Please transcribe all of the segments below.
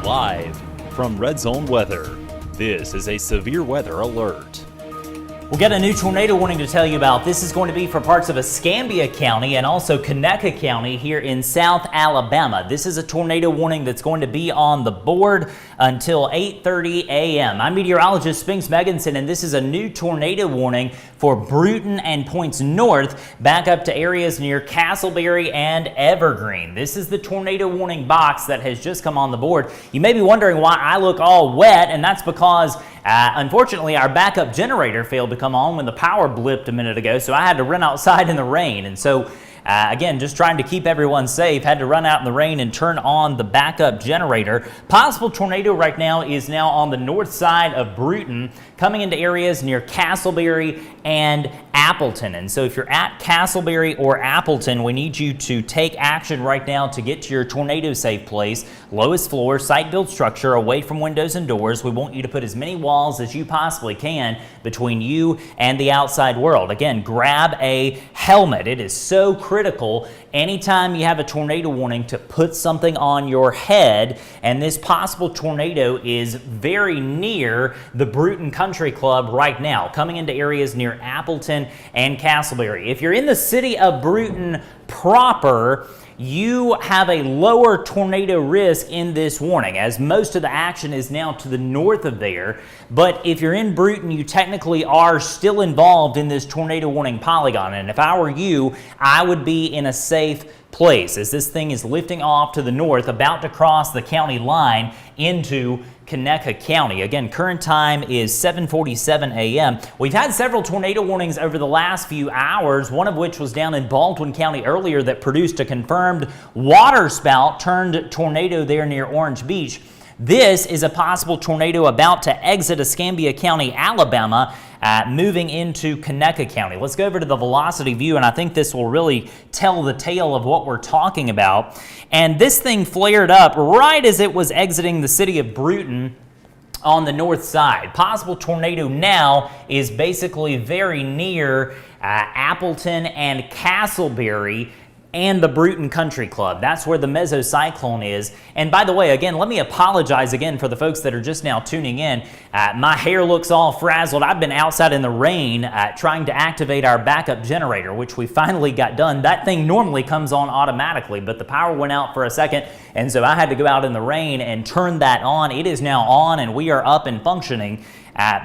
Live from Red Zone Weather, this is a severe weather alert. We'll get a new tornado warning to tell you about. This is going to be for parts of Escambia County and also Conecuh County here in South Alabama. This is a tornado warning that's going to be on the board until 8:30 a.m. I'm meteorologist Spinks Megginson, and this is a new tornado warning for Brewton and points north back up to areas near Castleberry and Evergreen. This is the tornado warning box that has just come on the board. You may be wondering why I look all wet, and that's because unfortunately our backup generator failed to come on when the power blipped a minute ago, so I had to run outside in the rain. And so again, just trying to keep everyone safe, had to run out in the rain and turn on the backup generator. Possible tornado right now is now on the north side of Brewton, coming into areas near Castleberry and Appleton. And so if you're at Castleberry or Appleton, we need you to take action right now to get to your tornado safe place. Lowest floor, site-built structure, away from windows and doors. We want you to put as many walls as you possibly can between you and the outside world. Again, grab a helmet. It is so critical anytime you have a tornado warning to put something on your head, and this possible tornado is very near the Brewton Country Club right now, coming into areas near Appleton and Castleberry. If you're in the city of Brewton proper, you have a lower tornado risk in this warning, as most of the action is now to the north of there. But if you're in Brewton, you technically are still involved in this tornado warning polygon. And if I were you, I would be in a safe place as this thing is lifting off to the north, about to cross the county line into Conecuh County. Again, current time is 7:47 a.m. We've had several tornado warnings over the last few hours, one of which was down in Baldwin County earlier that produced a confirmed waterspout turned tornado there near Orange Beach. This is a possible tornado about to exit Escambia County, Alabama, moving into Conecuh County. Let's go over to the velocity view, and I think this will really tell the tale of what we're talking about. And this thing flared up right as it was exiting the city of Brewton on the north side. Possible tornado now is basically very near Appleton and Castleberry and the Brewton Country Club. That's where the mesocyclone is. And by the way, again, let me apologize again for the folks that are just now tuning in. My hair looks all frazzled. I've been outside in the rain trying to activate our backup generator, which we finally got done. That thing normally comes on automatically, but the power went out for a second, and so I had to go out in the rain and turn that on. It is now on, and we are up and functioning.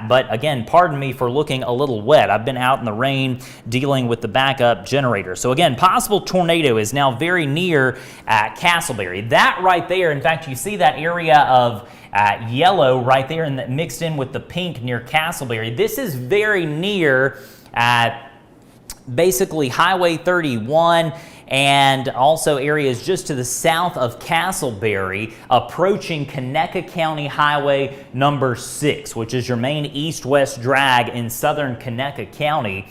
But again, pardon me for looking a little wet. I've been out in the rain dealing with the backup generator. So again, possible tornado is now very near Castleberry. That right there, in fact, you see that area of yellow right there and that mixed in with the pink near Castleberry. This is very near basically Highway 31 and also areas just to the south of Castleberry, approaching Conecuh County Highway number 6, which is your main east-west drag in southern Conecuh County.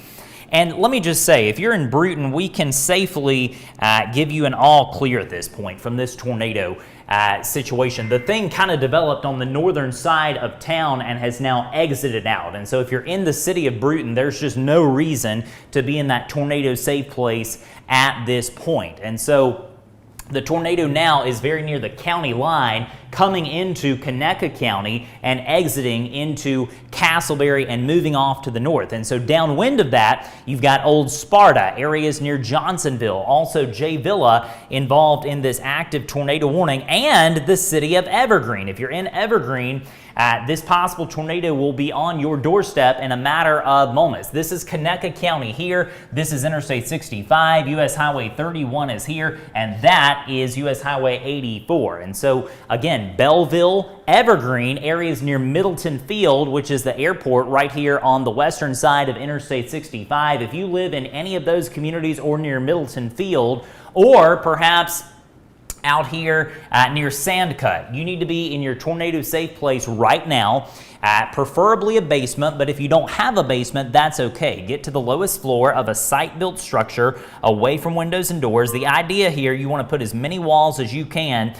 And let me just say, if you're in Brewton, we can safely give you an all clear at this point from this tornado situation. The thing kind of developed on the northern side of town and has now exited out. And so if you're in the city of Brewton, there's just no reason to be in that tornado safe place at this point. And so the tornado now is very near the county line, coming into Conecuh County and exiting into Castleberry and moving off to the north. And so downwind of that, you've got Old Sparta, areas near Johnsonville, also Jay Villa involved in this active tornado warning, and the city of Evergreen. If you're in Evergreen, this possible tornado will be on your doorstep in a matter of moments. This is Conecuh County here. This is Interstate 65. U.S. Highway 31 is here, and that is U.S. Highway 84. And so, again, Belleville, Evergreen, areas near Middleton Field, which is the airport right here on the western side of Interstate 65. If you live in any of those communities or near Middleton Field, or perhaps out here near Sandcut, you need to be in your tornado safe place right now, preferably a basement, but if you don't have a basement, that's okay. Get to the lowest floor of a site-built structure away from windows and doors. The idea here, you want to put as many walls as you can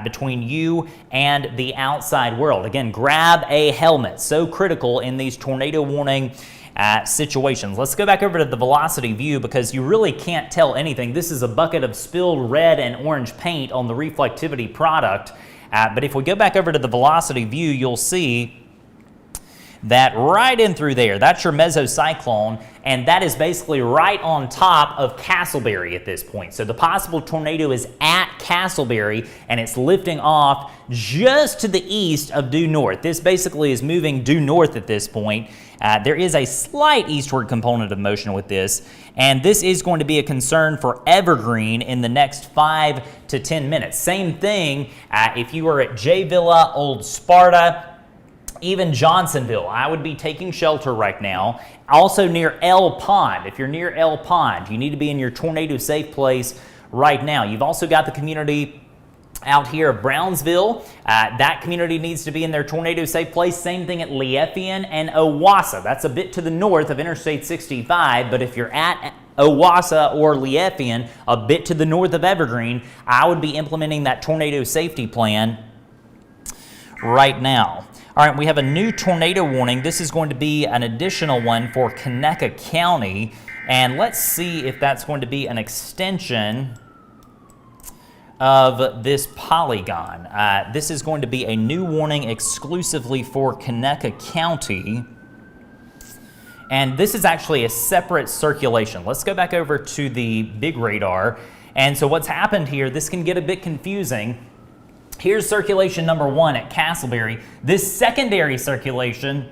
between you and the outside world. Again, grab a helmet. So critical in these tornado warning situations. Let's go back over to the velocity view because you really can't tell anything. This is a bucket of spilled red and orange paint on the reflectivity product. But if we go back over to the velocity view, you'll see that right in through there, that's your mesocyclone, and that is basically right on top of Castleberry at this point. So the possible tornado is at Castleberry, and it's lifting off just to the east of due north. This basically is moving due north at this point. There is a slight eastward component of motion with this, and this is going to be a concern for Evergreen in the next 5 to 10 minutes. Same thing if you were at J Villa, Old Sparta, even Johnsonville, I would be taking shelter right now. Also near El Pond. If you're near El Pond, you need to be in your tornado safe place right now. You've also got the community out here of Brownsville. That community needs to be in their tornado safe place. Same thing at Liefien and Owasso. That's a bit to the north of Interstate 65, but if you're at Owasso or Liefien, a bit to the north of Evergreen, I would be implementing that tornado safety plan right now. All right, we have a new tornado warning. This is going to be an additional one for Conecuh County, and let's see if that's going to be an extension of this polygon. This is going to be a new warning exclusively for Conecuh County, and this is actually a separate circulation. Let's go back over to the big radar, and so what's happened here, this can get a bit confusing. Here's circulation number 1 at Castleberry. This secondary circulation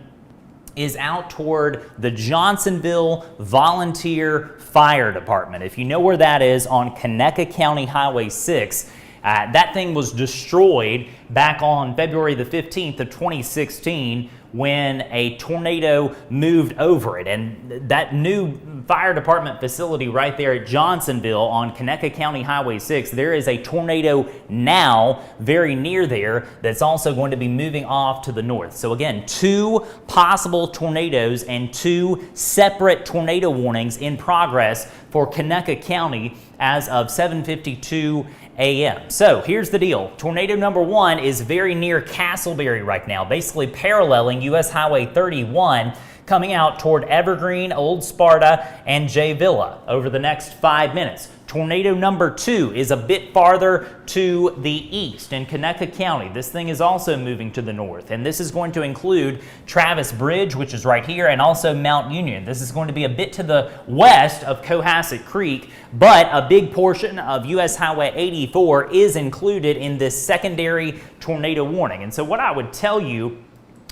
is out toward the Johnsonville Volunteer Fire Department. If you know where that is, on Conecuh County Highway 6, that thing was destroyed back on February the 15th of 2016 when a tornado moved over it. And that new fire department facility right there at Johnsonville on Conecuh County Highway 6, there is a tornado now very near there that's also going to be moving off to the north. So again, 2 possible tornadoes and 2 separate tornado warnings in progress for Conecuh County as of 7:52 a.m. So here's the deal. Tornado number 1 is very near Castleberry right now, basically paralleling US Highway 31, coming out toward Evergreen, Old Sparta, and J Villa over the next 5 minutes. Tornado number 2 is a bit farther to the east in Conecuh County. This thing is also moving to the north, and this is going to include Travis Bridge, which is right here, and also Mount Union. This is going to be a bit to the west of Cohasset Creek, but a big portion of US Highway 84 is included in this secondary tornado warning. And so what I would tell you,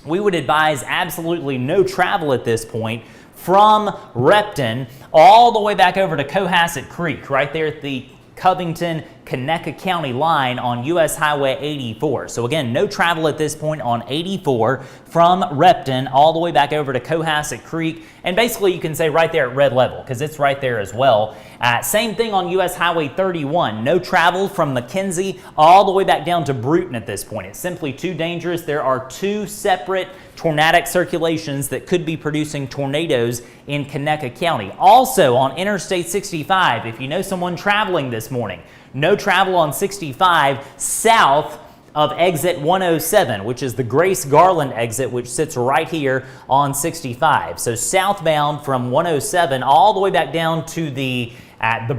we would advise absolutely no travel at this point from Repton all the way back over to Cohasset Creek, right there at the Covington-Conecuh County line on US Highway 84. So again, no travel at this point on 84 from Repton all the way back over to Cohasset Creek, and basically you can say right there at red level because it's right there as well. Same thing on US Highway 31. No travel from McKenzie all the way back down to Bruton at this point. It's simply too dangerous. There are 2 separate tornadic circulations that could be producing tornadoes in Conecuh County. Also on Interstate 65, if you know someone traveling this morning, no travel on 65 south of exit 107, which is the Grace Garland exit, which sits right here on 65. So southbound from 107 all the way back down to the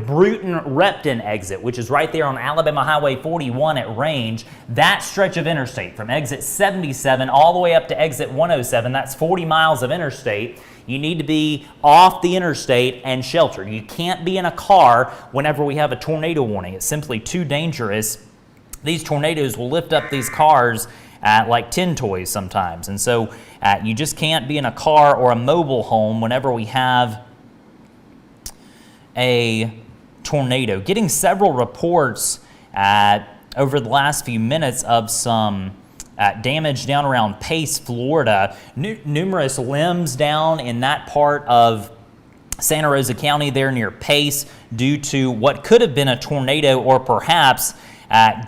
Bruton-Repton exit, which is right there on Alabama Highway 41 at Range. That stretch of interstate from exit 77 all the way up to exit 107, that's 40 miles of interstate. You need to be off the interstate and sheltered. You can't be in a car whenever we have a tornado warning. It's simply too dangerous. These tornadoes will lift up these cars like tin toys sometimes. And so you just can't be in a car or a mobile home whenever we have a tornado. Getting several reports over the last few minutes of some damage down around Pace, Florida. Numerous limbs down in that part of Santa Rosa County there near Pace due to what could have been a tornado or perhaps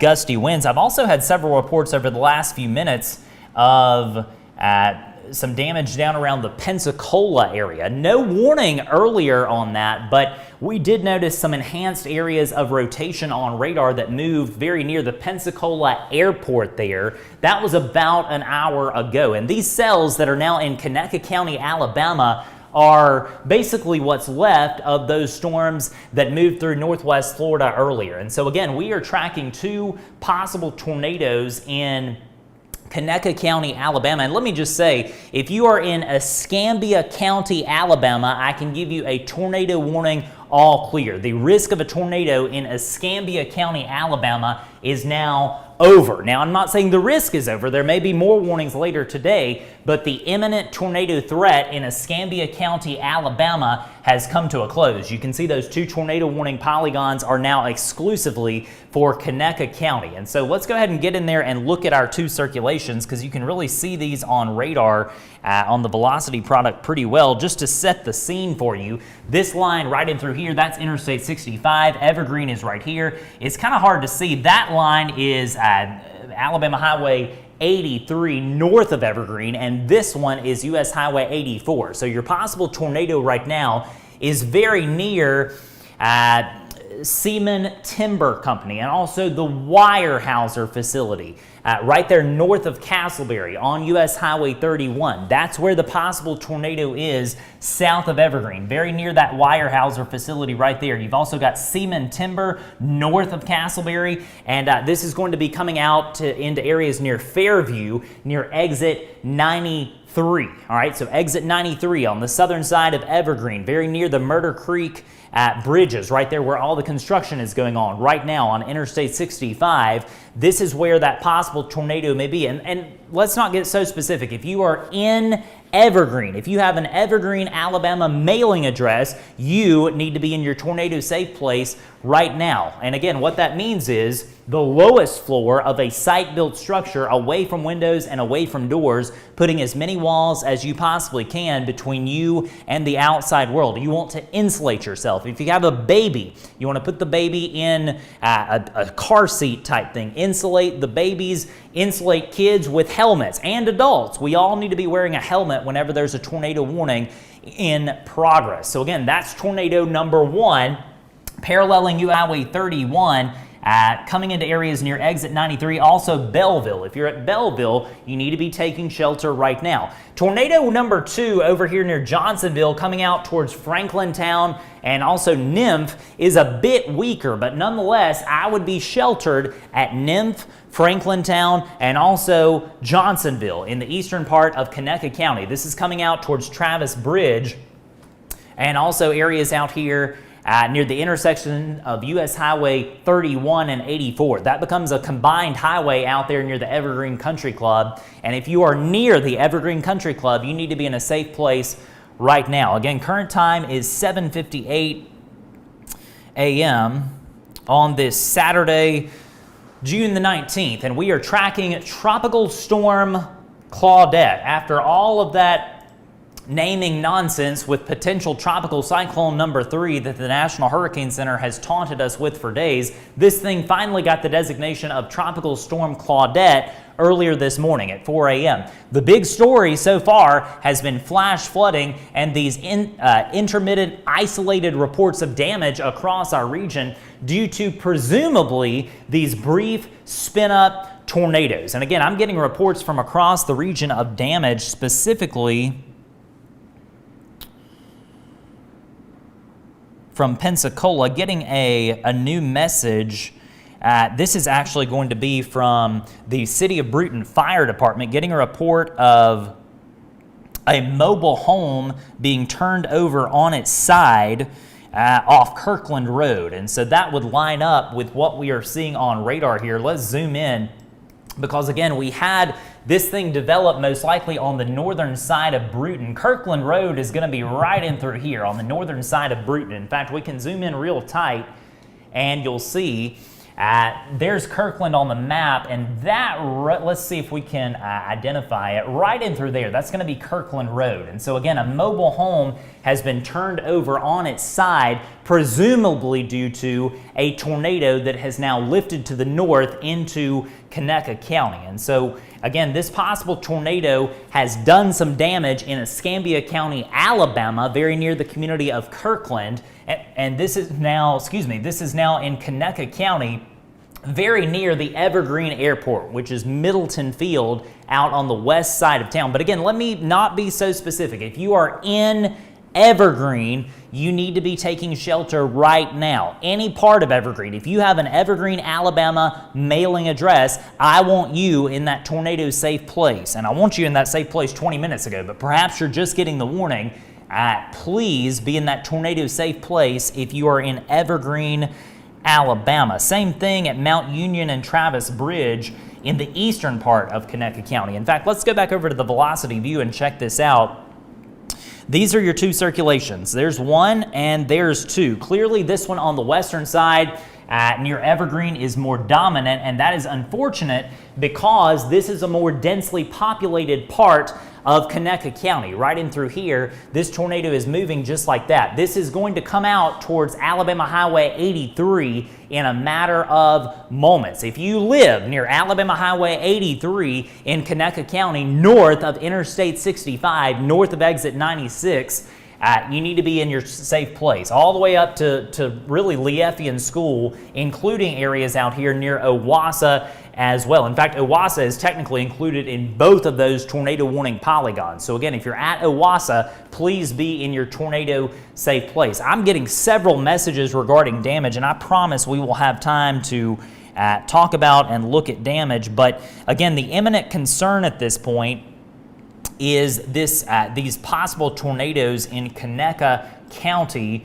gusty winds. I've also had several reports over the last few minutes of some damage down around the Pensacola area. No warning earlier on that, but we did notice some enhanced areas of rotation on radar that moved very near the Pensacola airport there. That was about an hour ago. And these cells that are now in Conecuh County, Alabama, are basically what's left of those storms that moved through northwest Florida earlier. And so again, we are tracking 2 possible tornadoes in Conecuh County, Alabama. And let me just say, if you are in Escambia County, Alabama, I can give you a tornado warning, all clear. The risk of a tornado in Escambia County, Alabama is now over. Now, I'm not saying the risk is over. There may be more warnings later today, but the imminent tornado threat in Escambia County, Alabama has come to a close. You can see those 2 tornado warning polygons are now exclusively for Conecuh County. And so let's go ahead and get in there and look at our 2 circulations, because you can really see these on radar on the Velocity product pretty well. Just to set the scene for you, this line right in through here, that's Interstate 65. Evergreen is right here. It's kind of hard to see. That line is Alabama Highway 83 north of Evergreen, and this one is US Highway 84. So your possible tornado right now is very near Seaman Timber Company and also the Weyerhaeuser facility right there north of Castleberry on US Highway 31. That's where the possible tornado is, south of Evergreen, very near that Weyerhaeuser facility right there. You've also got Seaman Timber north of Castleberry, and this is going to be coming out into areas near Fairview, near exit 93. All right, so exit 93 on the southern side of Evergreen, very near the Murder Creek bridges, right there where all the construction is going on right now on Interstate 65. This is where that possible tornado may be. And let's not get so specific. If you are in Evergreen, if you have an Evergreen, Alabama mailing address, you need to be in your tornado safe place right now. And again, what that means is the lowest floor of a site-built structure, away from windows and away from doors, putting as many walls as you possibly can between you and the outside world. You want to insulate yourself. If you have a baby, you want to put the baby in a car seat type thing. Insulate the babies, insulate kids with helmets, and adults. We all need to be wearing a helmet whenever there's a tornado warning in progress. So again, that's tornado number 1, paralleling US Highway 31, coming into areas near exit 93, also Belleville. If you're at Belleville, you need to be taking shelter right now. Tornado number 2 over here near Johnsonville, coming out towards Franklintown and also Nymph, is a bit weaker, but nonetheless, I would be sheltered at Nymph, Franklintown, and also Johnsonville in the eastern part of Conecuh County. This is coming out towards Travis Bridge and also areas out here near the intersection of US Highway 31 and 84. That becomes a combined highway out there near the Evergreen Country Club. And if you are near the Evergreen Country Club, you need to be in a safe place right now. Again, current time is 7:58 a.m. on this Saturday, June the 19th, and we are tracking Tropical Storm Claudette. After all of that naming nonsense with potential tropical cyclone number 3 that the National Hurricane Center has taunted us with for days, this thing finally got the designation of Tropical Storm Claudette earlier this morning at 4 a.m. The big story so far has been flash flooding and these intermittent isolated reports of damage across our region due to presumably these brief spin-up tornadoes. And again, I'm getting reports from across the region of damage, specifically from Pensacola, getting a new message. This is actually going to be from the City of Bruton Fire Department, getting a report of a mobile home being turned over on its side off Kirkland Road. And so that would line up with what we are seeing on radar here. Let's zoom in, because again, we had this thing develop most likely on the northern side of Bruton. Kirkland Road is going to be right in through here on the northern side of Bruton. In fact, we can zoom in real tight and you'll see there's Kirkland on the map, and that, let's see if we can identify it, right in through there. That's going to be Kirkland Road. And so again, a mobile home has been turned over on its side, presumably due to a tornado that has now lifted to the north into Conecuh County. And so again, this possible tornado has done some damage in Escambia County, Alabama, very near the community of Kirkland. And this is now, this is now in Conecuh County, very near the Evergreen Airport, which is Middleton Field out on the west side of town. But again, let me not be so specific. If you are in Evergreen, you need to be taking shelter right now. Any part of Evergreen. If you have an Evergreen, Alabama mailing address, I want you in that tornado safe place. And I want you in that safe place 20 minutes ago, but perhaps you're just getting the warning. Please be in that tornado safe place if you are in Evergreen, Alabama. Same thing at Mount Union and Travis Bridge in the eastern part of Conecuh County. In fact, let's go back over to the velocity view and check this out. These are your two circulations. There's one and there's two. Clearly this one on the western side near Evergreen is more dominant, and that is unfortunate because this is a more densely populated part of Conecuh County. Right in through here, this tornado is moving just like that. This is going to come out towards Alabama Highway 83 in a matter of moments. If you live near Alabama Highway 83 in Conecuh County, north of Interstate 65, north of exit 96, you need to be in your safe place, all the way up to really Lieffian School, including areas out here near Owasso as well. In fact, Owasso is technically included in both of those tornado warning polygons. So again, if you're at Owasso, please be in your tornado safe place. I'm getting several messages regarding damage, and I promise we will have time to talk about and look at damage. But again, the imminent concern at this point is these possible tornadoes in Conecuh County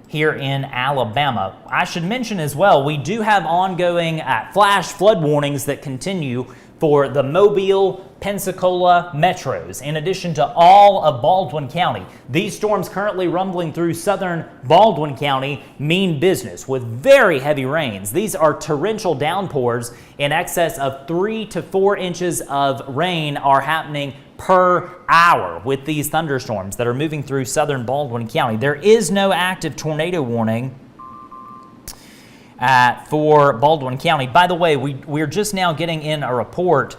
here in Alabama. I should mention as well, we do have ongoing flash flood warnings that continue for the Mobile, Pensacola metros, in addition to all of Baldwin County. These storms currently rumbling through southern Baldwin County mean business with very heavy rains. These are torrential downpours in excess of 3 to 4 inches of rain are happening per hour with these thunderstorms that are moving through southern Baldwin County. There is no active tornado warning for Baldwin County. By the way, we're just now getting in a report.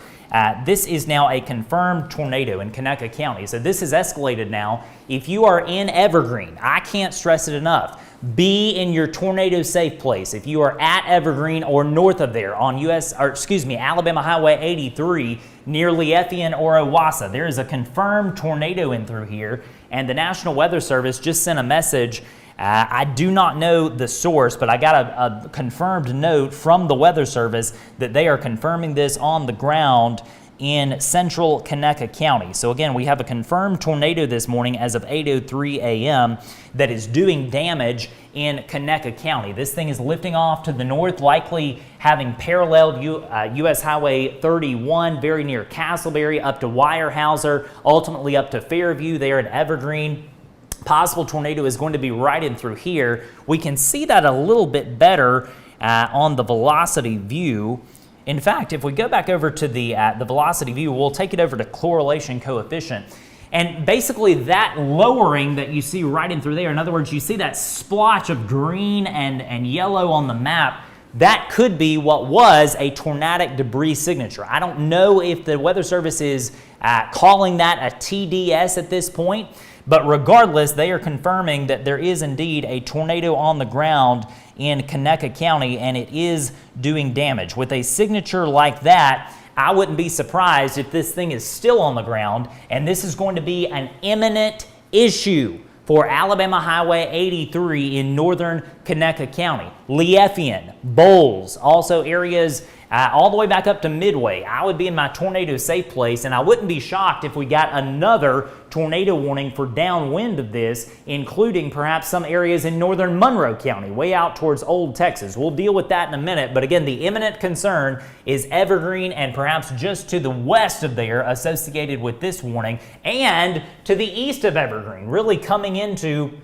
This is now a confirmed tornado in Conecuh County. So this has escalated now. If you are in Evergreen, I can't stress it enough, be in your tornado safe place. If you are at Evergreen or north of there on Alabama Highway 83 near Lieffian or Owasso, there is a confirmed tornado in through here, and the National Weather Service just sent a message. I do not know the source, but I got a confirmed note from the Weather Service that they are confirming this on the ground in central Conecuh County. So again, we have a confirmed tornado this morning as of 8:03 a.m. that is doing damage in Conecuh County. This thing is lifting off to the north, likely having paralleled U.S. Highway 31 very near Castleberry up to Weyerhaeuser, ultimately up to Fairview there at Evergreen. Possible tornado is going to be right in through here. We can see that a little bit better on the velocity view. In fact, if we go back over to the velocity view, we'll take it over to correlation coefficient. And basically that lowering that you see right in through there, in other words, you see that splotch of green and yellow on the map, that could be what was a tornadic debris signature. I don't know if the Weather Service is calling that a TDS at this point, but regardless, they are confirming that there is indeed a tornado on the ground in Conecuh County, and it is doing damage. With a signature like that, I wouldn't be surprised if this thing is still on the ground, and this is going to be an imminent issue for Alabama Highway 83 in northern Conecuh County. Lieffian, Bowles, also areas all the way back up to Midway. I would be in my tornado safe place, and I wouldn't be shocked if we got another tornado warning for downwind of this, including perhaps some areas in northern Monroe County, way out towards Old Texas. We'll deal with that in a minute, but again, the imminent concern is Evergreen and perhaps just to the west of there associated with this warning, and to the east of Evergreen, really coming into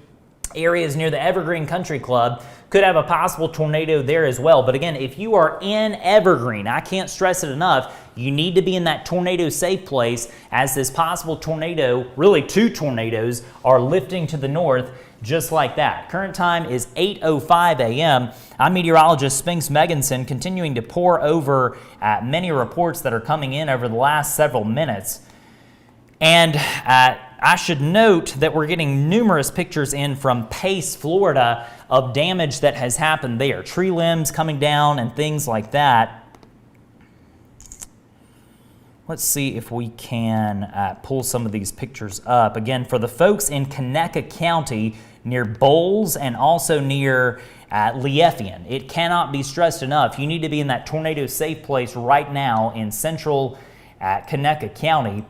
areas near the Evergreen Country Club. Could have a possible tornado there as well. But again, if you are in Evergreen, I can't stress it enough, you need to be in that tornado safe place as this possible tornado, really two tornadoes, are lifting to the north just like that. Current time is 8:05 a.m. I'm meteorologist Spinks Megginson, continuing to pore over many reports that are coming in over the last several minutes. And I should note that we're getting numerous pictures in from Pace, Florida, of damage that has happened there. Tree limbs coming down and things like that. Let's see if we can pull some of these pictures up. Again, for the folks in Conecuh County, near Bowles and also near Liefien, it cannot be stressed enough. You need to be in that tornado safe place right now in central Conecuh County.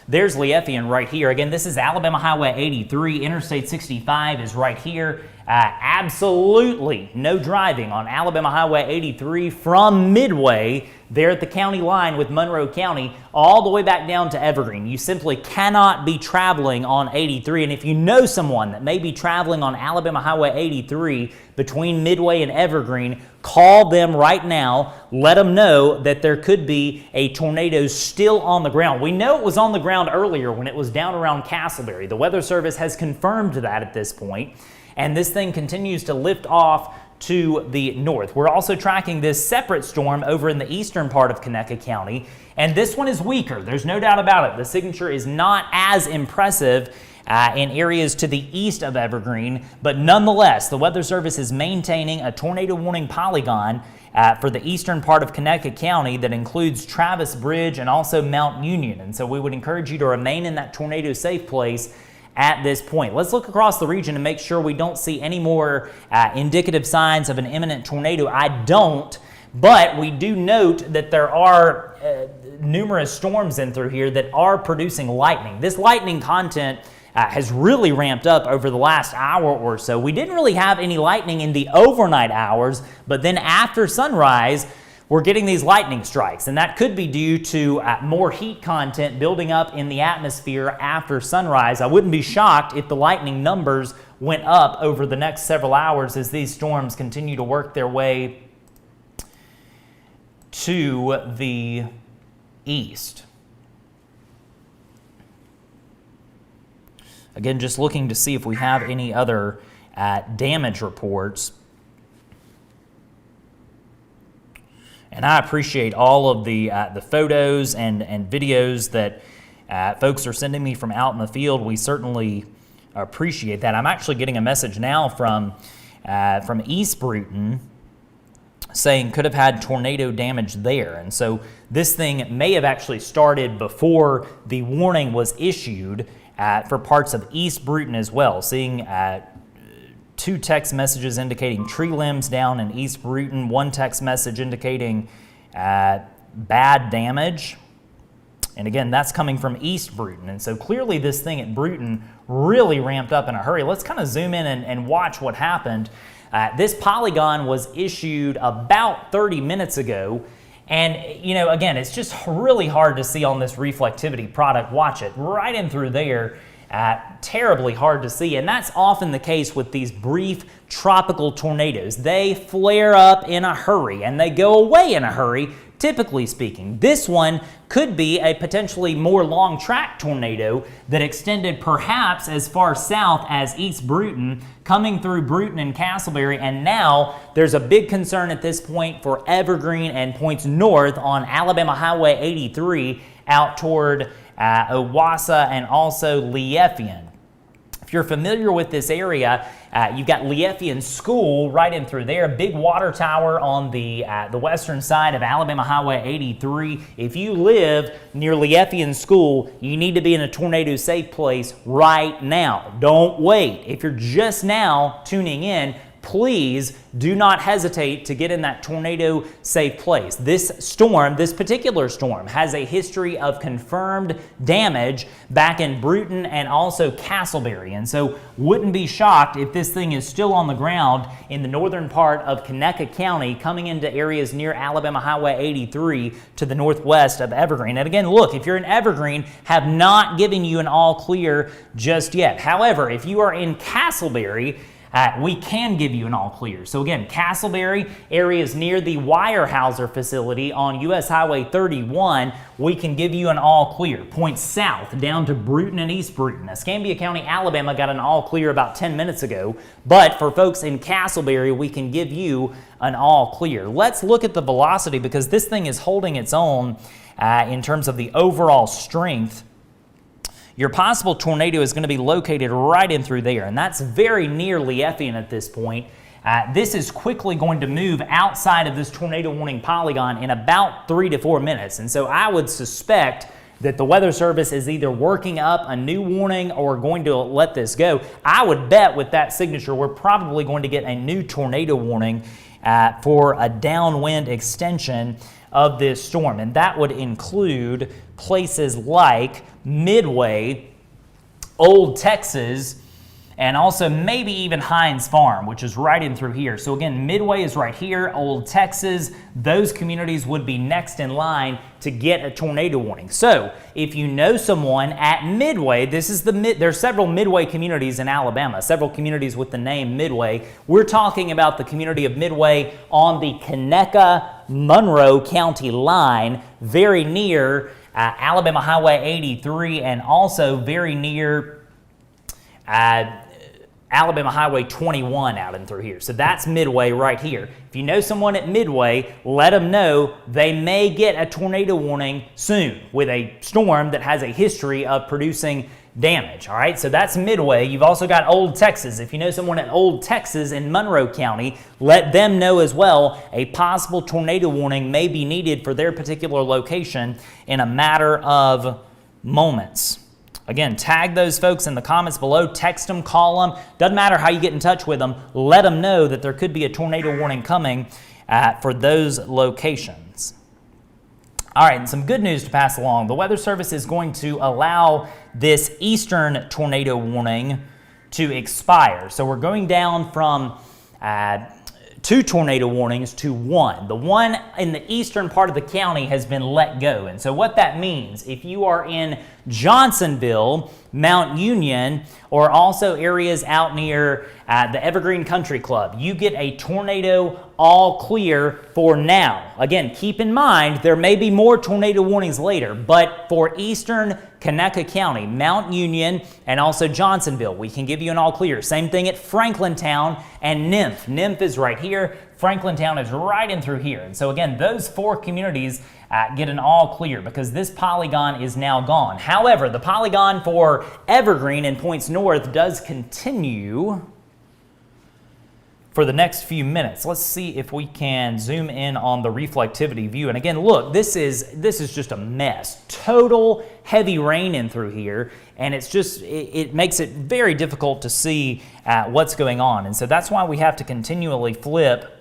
There's Liefien right here. Again, this is Alabama Highway 83. Interstate 65 is right here. Absolutely no driving on Alabama Highway 83 from Midway there at the county line with Monroe County all the way back down to Evergreen. You simply cannot be traveling on 83. And if you know someone that may be traveling on Alabama Highway 83 between Midway and Evergreen, call them right now. Let them know that there could be a tornado still on the ground. We know it was on the ground earlier when it was down around Castleberry. The Weather Service has confirmed that at this point. And this thing continues to lift off to the north. We're also tracking this separate storm over in the eastern part of Conecuh County, and this one is weaker. There's no doubt about it. The signature is not as impressive in areas to the east of Evergreen, but nonetheless, the Weather Service is maintaining a tornado warning polygon for the eastern part of Conecuh County that includes Travis Bridge and also Mount Union. And so we would encourage you to remain in that tornado safe place at this point. Let's look across the region and make sure we don't see any more indicative signs of an imminent tornado. I don't, but we do note that there are numerous storms in through here that are producing lightning. This lightning content has really ramped up over the last hour or so. We didn't really have any lightning in the overnight hours, but then after sunrise, we're getting these lightning strikes, and that could be due to more heat content building up in the atmosphere after sunrise. I wouldn't be shocked if the lightning numbers went up over the next several hours as these storms continue to work their way to the east. Again, just looking to see if we have any other damage reports. And I appreciate all of the photos and videos that folks are sending me from out in the field. We certainly appreciate that. I'm actually getting a message now from East Bruton saying could have had tornado damage there. And so this thing may have actually started before the warning was issued for parts of East Bruton as well. Seeing 2 text messages indicating tree limbs down in East Bruton, 1 text message indicating bad damage. And again, that's coming from East Bruton. And so clearly this thing at Bruton really ramped up in a hurry. Let's kind of zoom in and watch what happened. This polygon was issued about 30 minutes ago. And, you know, again, it's just really hard to see on this reflectivity product. Watch it right in through there. Terribly hard to see, and that's often the case with these brief tropical tornadoes. They flare up in a hurry and they go away in a hurry, typically speaking. This one could be a potentially more long track tornado that extended perhaps as far south as East Bruton, coming through Bruton and Castleberry, and now there's a big concern at this point for Evergreen and points north on Alabama Highway 83 out toward Owasso and also Liefien. If you're familiar with this area, you've got Liefien School right in through there, big water tower on the western side of Alabama Highway 83. If you live near Liefien School, you need to be in a tornado safe place right now. Don't wait. If you're just now tuning in, please do not hesitate to get in that tornado safe place. This storm, this particular storm, has a history of confirmed damage back in Bruton and also Castleberry. And so wouldn't be shocked if this thing is still on the ground in the northern part of Conecuh County, coming into areas near Alabama Highway 83 to the northwest of Evergreen. And again, look, if you're in Evergreen, have not given you an all clear just yet. However, if you are in Castleberry, we can give you an all clear. So again, Castleberry, areas near the Weyerhaeuser facility on US Highway 31, we can give you an all clear. Points south down to Bruton and East Bruton. Escambia County, Alabama got an all clear about 10 minutes ago, but for folks in Castleberry, we can give you an all clear. Let's look at the velocity because this thing is holding its own in terms of the overall strength. Your possible tornado is going to be located right in through there, and that's very near Liefien at this point. This is quickly going to move outside of this tornado warning polygon in about 3 to 4 minutes. And so I would suspect that the Weather Service is either working up a new warning or going to let this go. I would bet with that signature, we're probably going to get a new tornado warning for a downwind extension of this storm. And that would include places like Midway, Old Texas, and also maybe even Hines Farm, which is right in through here. So again, Midway is right here, Old Texas, those communities would be next in line to get a tornado warning. So if you know someone at Midway, there's several Midway communities in Alabama, several communities with the name Midway. We're talking about the community of Midway on the Conecuh-Monroe County line, very near Alabama Highway 83 and also very near Alabama Highway 21 out and through here. So that's Midway right here. If you know someone at Midway, let them know they may get a tornado warning soon with a storm that has a history of producing damage. All right, so that's Midway. You've also got Old Texas. If you know someone at Old Texas in Monroe County, let them know as well a possible tornado warning may be needed for their particular location in a matter of moments. Again, tag those folks in the comments below, text them, call them. Doesn't matter how you get in touch with them. Let them know that there could be a tornado warning coming for those locations. All right, and some good news to pass along. The Weather Service is going to allow this eastern tornado warning to expire. So we're going down from 2 tornado warnings to 1. The one in the eastern part of the county has been let go. And so what that means, if you are in Johnsonville, Mount Union, or also areas out near the Evergreen Country Club, you get a tornado all clear for now. Again, keep in mind, there may be more tornado warnings later, but for eastern Conecuh County, Mount Union, and also Johnsonville, we can give you an all clear. Same thing at Franklintown and Nymph. Nymph is right here. Franklintown is right in through here. And so again, those 4 communities get an all clear because this polygon is now gone. However, the polygon for Evergreen and points north does continue for the next few minutes. Let's see if we can zoom in on the reflectivity view. And again, look, this is just a mess. Total heavy rain in through here, and it makes it very difficult to see what's going on. And so that's why we have to continually flip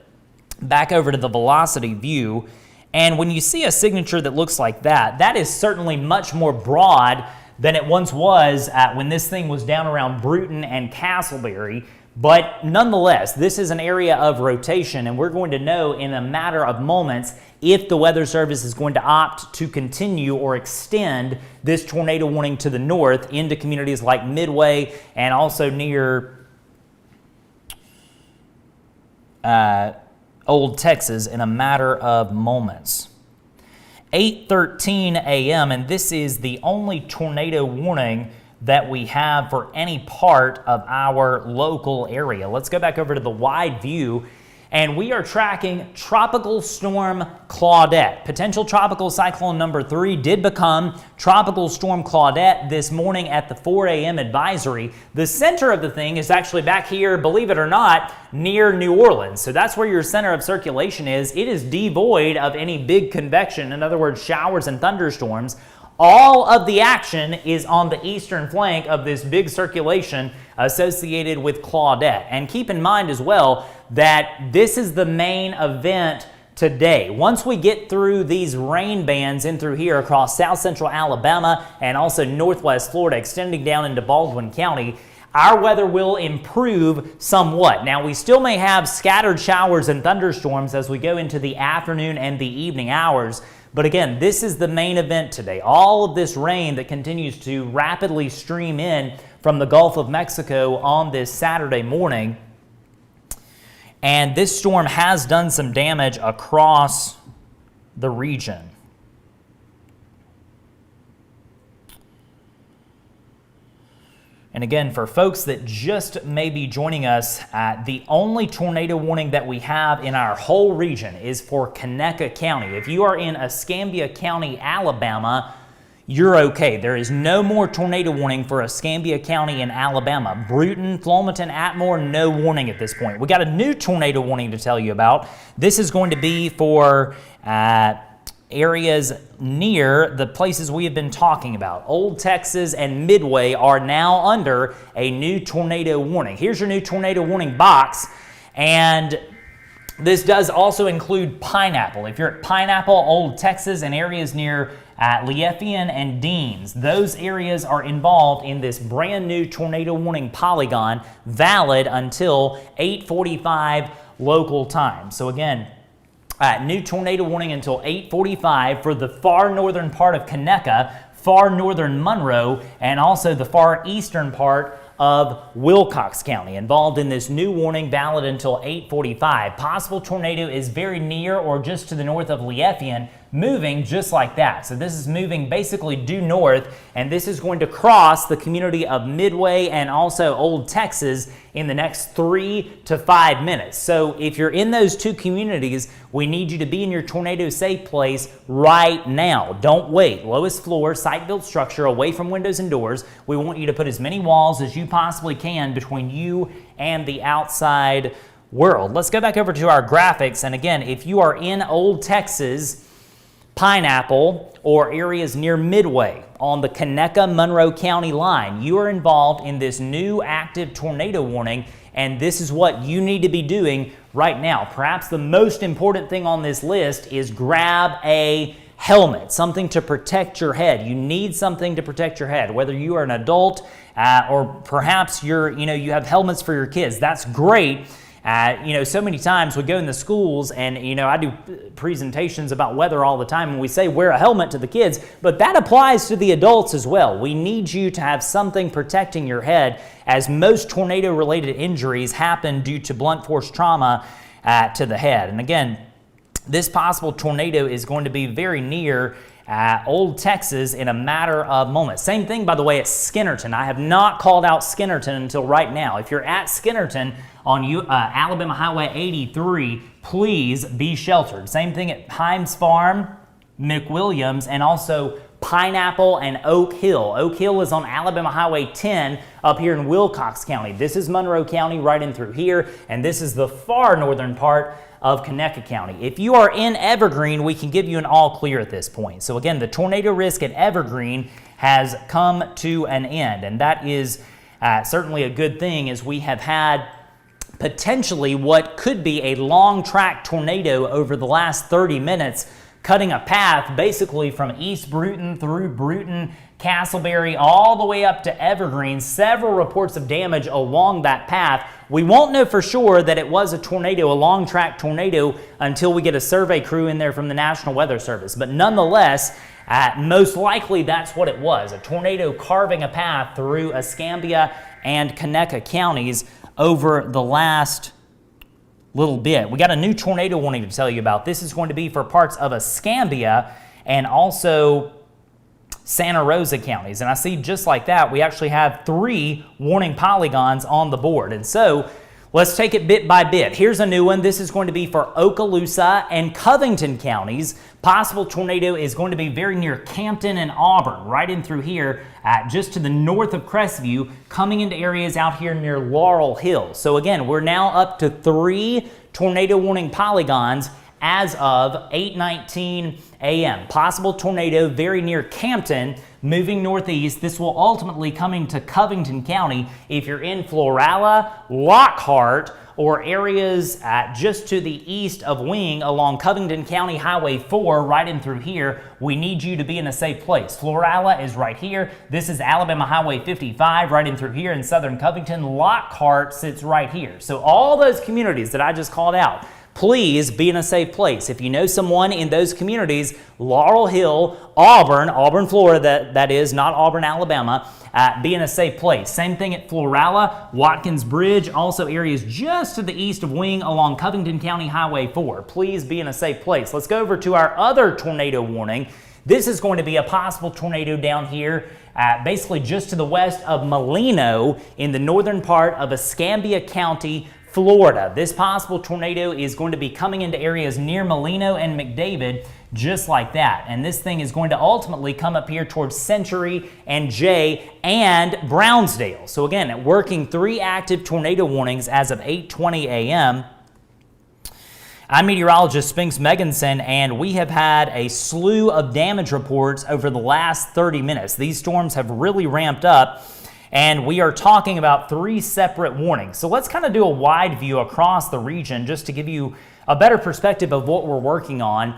back over to the velocity view. And when you see a signature that looks like that, that is certainly much more broad than it once was when this thing was down around Bruton and Castleberry. But nonetheless, this is an area of rotation, and we're going to know in a matter of moments if the Weather Service is going to opt to continue or extend this tornado warning to the north into communities like Midway and also near Old Texas in a matter of moments. 8:13 a.m., and this is the only tornado warning that we have for any part of our local area. Let's go back over to the wide view, and we are tracking Tropical Storm Claudette. Potential tropical cyclone number 3 did become Tropical Storm Claudette this morning at the 4 a.m. advisory. The center of the thing is actually back here, believe it or not, near New Orleans. So that's where your center of circulation is. It is devoid of any big convection, in other words, showers and thunderstorms. All of the action is on the eastern flank of this big circulation associated with Claudette. And keep in mind as well that this is the main event today. Once we get through these rain bands in through here across south central Alabama and also northwest Florida, extending down into Baldwin County, our weather will improve somewhat. Now, we still may have scattered showers and thunderstorms as we go into the afternoon and the evening hours. But again, this is the main event today. All of this rain that continues to rapidly stream in from the Gulf of Mexico on this Saturday morning. And this storm has done some damage across the region. And again, for folks that just may be joining us, the only tornado warning that we have in our whole region is for Conecuh County. If you are in Escambia County, Alabama, you're okay. There is no more tornado warning for Escambia County in Alabama. Brewton, Flomaton, Atmore, no warning at this point. We got a new tornado warning to tell you about. This is going to be for areas near the places we have been talking about. Old Texas and Midway are now under a new tornado warning. Here's your new tornado warning box, and this does also include Pineapple. If you're at Pineapple, Old Texas, and areas near Lieffian and Deans, those areas are involved in this brand new tornado warning polygon, valid until 8:45 local time. So again, new tornado warning until 8:45 for the far northern part of Conecuh, far northern Monroe, and also the far eastern part of Wilcox County, involved in this new warning, valid until 8:45. Possible tornado is very near or just to the north of Lieffian, moving just like that. So this is moving basically due north, and this is going to cross the community of Midway and also Old Texas in the next 3 to 5 minutes. So if you're in those two communities, we need you to be in your tornado safe place right now. Don't wait. Lowest floor, site-built structure, away from windows and doors. We want you to put as many walls as you possibly can between you and the outside world. Let's go back over to our graphics. And again, if you are in Old Texas, Pineapple, or areas near Midway on the Conecuh-Monroe County line, you are involved in this new active tornado warning, and this is what you need to be doing right now. Perhaps the most important thing on this list is grab a helmet, something to protect your head. You need something to protect your head, whether you are an adult or perhaps you have helmets for your kids. That's great. So many times we go in the schools and, I do presentations about weather all the time, and we say wear a helmet to the kids, but that applies to the adults as well. We need you to have something protecting your head, as most tornado-related injuries happen due to blunt force trauma to the head. And again, this possible tornado is going to be very near Old Texas in a matter of moments. Same thing, by the way, at Skinnerton. I have not called out Skinnerton until right now. If you're at Skinnerton on Alabama Highway 83, please be sheltered. Same thing at Himes Farm, McWilliams, and also Pineapple and Oak Hill. Oak Hill is on Alabama Highway 10 up here in Wilcox County. This is Monroe County right in through here, and this is the far northern part of Conecuh County. If you are in Evergreen, we can give you an all clear at this point. So again, the tornado risk at Evergreen has come to an end, and that is certainly a good thing, as we have had potentially what could be a long track tornado over the last 30 minutes, cutting a path basically from East Brewton through Brewton, Castleberry, all the way up to Evergreen. Several reports of damage along that path. We won't know for sure that it was a tornado, a long track tornado, until we get a survey crew in there from the National Weather Service. But nonetheless, most likely that's what it was, a tornado carving a path through Escambia and Conecuh counties over the last little bit. We got a new tornado warning to tell you about. This is going to be for parts of Escambia and also Santa Rosa counties. And I see just like that, we actually have 3 warning polygons on the board. And so let's take it bit by bit. Here's a new one. This is going to be for Okaloosa and Covington counties. Possible tornado is going to be very near Campton and Auburn, right in through here, just to the north of Crestview, coming into areas out here near Laurel Hill. So again, we're now up to 3 tornado warning polygons as of 8:19 a.m. Possible tornado very near Campton, moving northeast. This will ultimately come into Covington County. If you're in Florala, Lockhart, or areas just to the east of Wing along Covington County Highway 4, right in through here, we need you to be in a safe place. Florala is right here. This is Alabama Highway 55, right in through here in southern Covington. Lockhart sits right here. So all those communities that I just called out, please be in a safe place. If you know someone in those communities, Laurel Hill, Auburn, Florida, that is, not Auburn, Alabama, be in a safe place. Same thing at Florala, Watkins Bridge, also areas just to the east of Wing along Covington County Highway 4. Please be in a safe place. Let's go over to our other tornado warning. This is going to be a possible tornado down here, basically just to the west of Molino in the northern part of Escambia County, Florida. This possible tornado is going to be coming into areas near Molino and McDavid just like that. And this thing is going to ultimately come up here towards Century and Jay and Brownsdale. So again, working 3 active tornado warnings as of 8:20 a.m. I'm meteorologist Spinks Megginson, and we have had a slew of damage reports over the last 30 minutes. These storms have really ramped up, and we are talking about 3 separate warnings. So let's kind of do a wide view across the region just to give you a better perspective of what we're working on.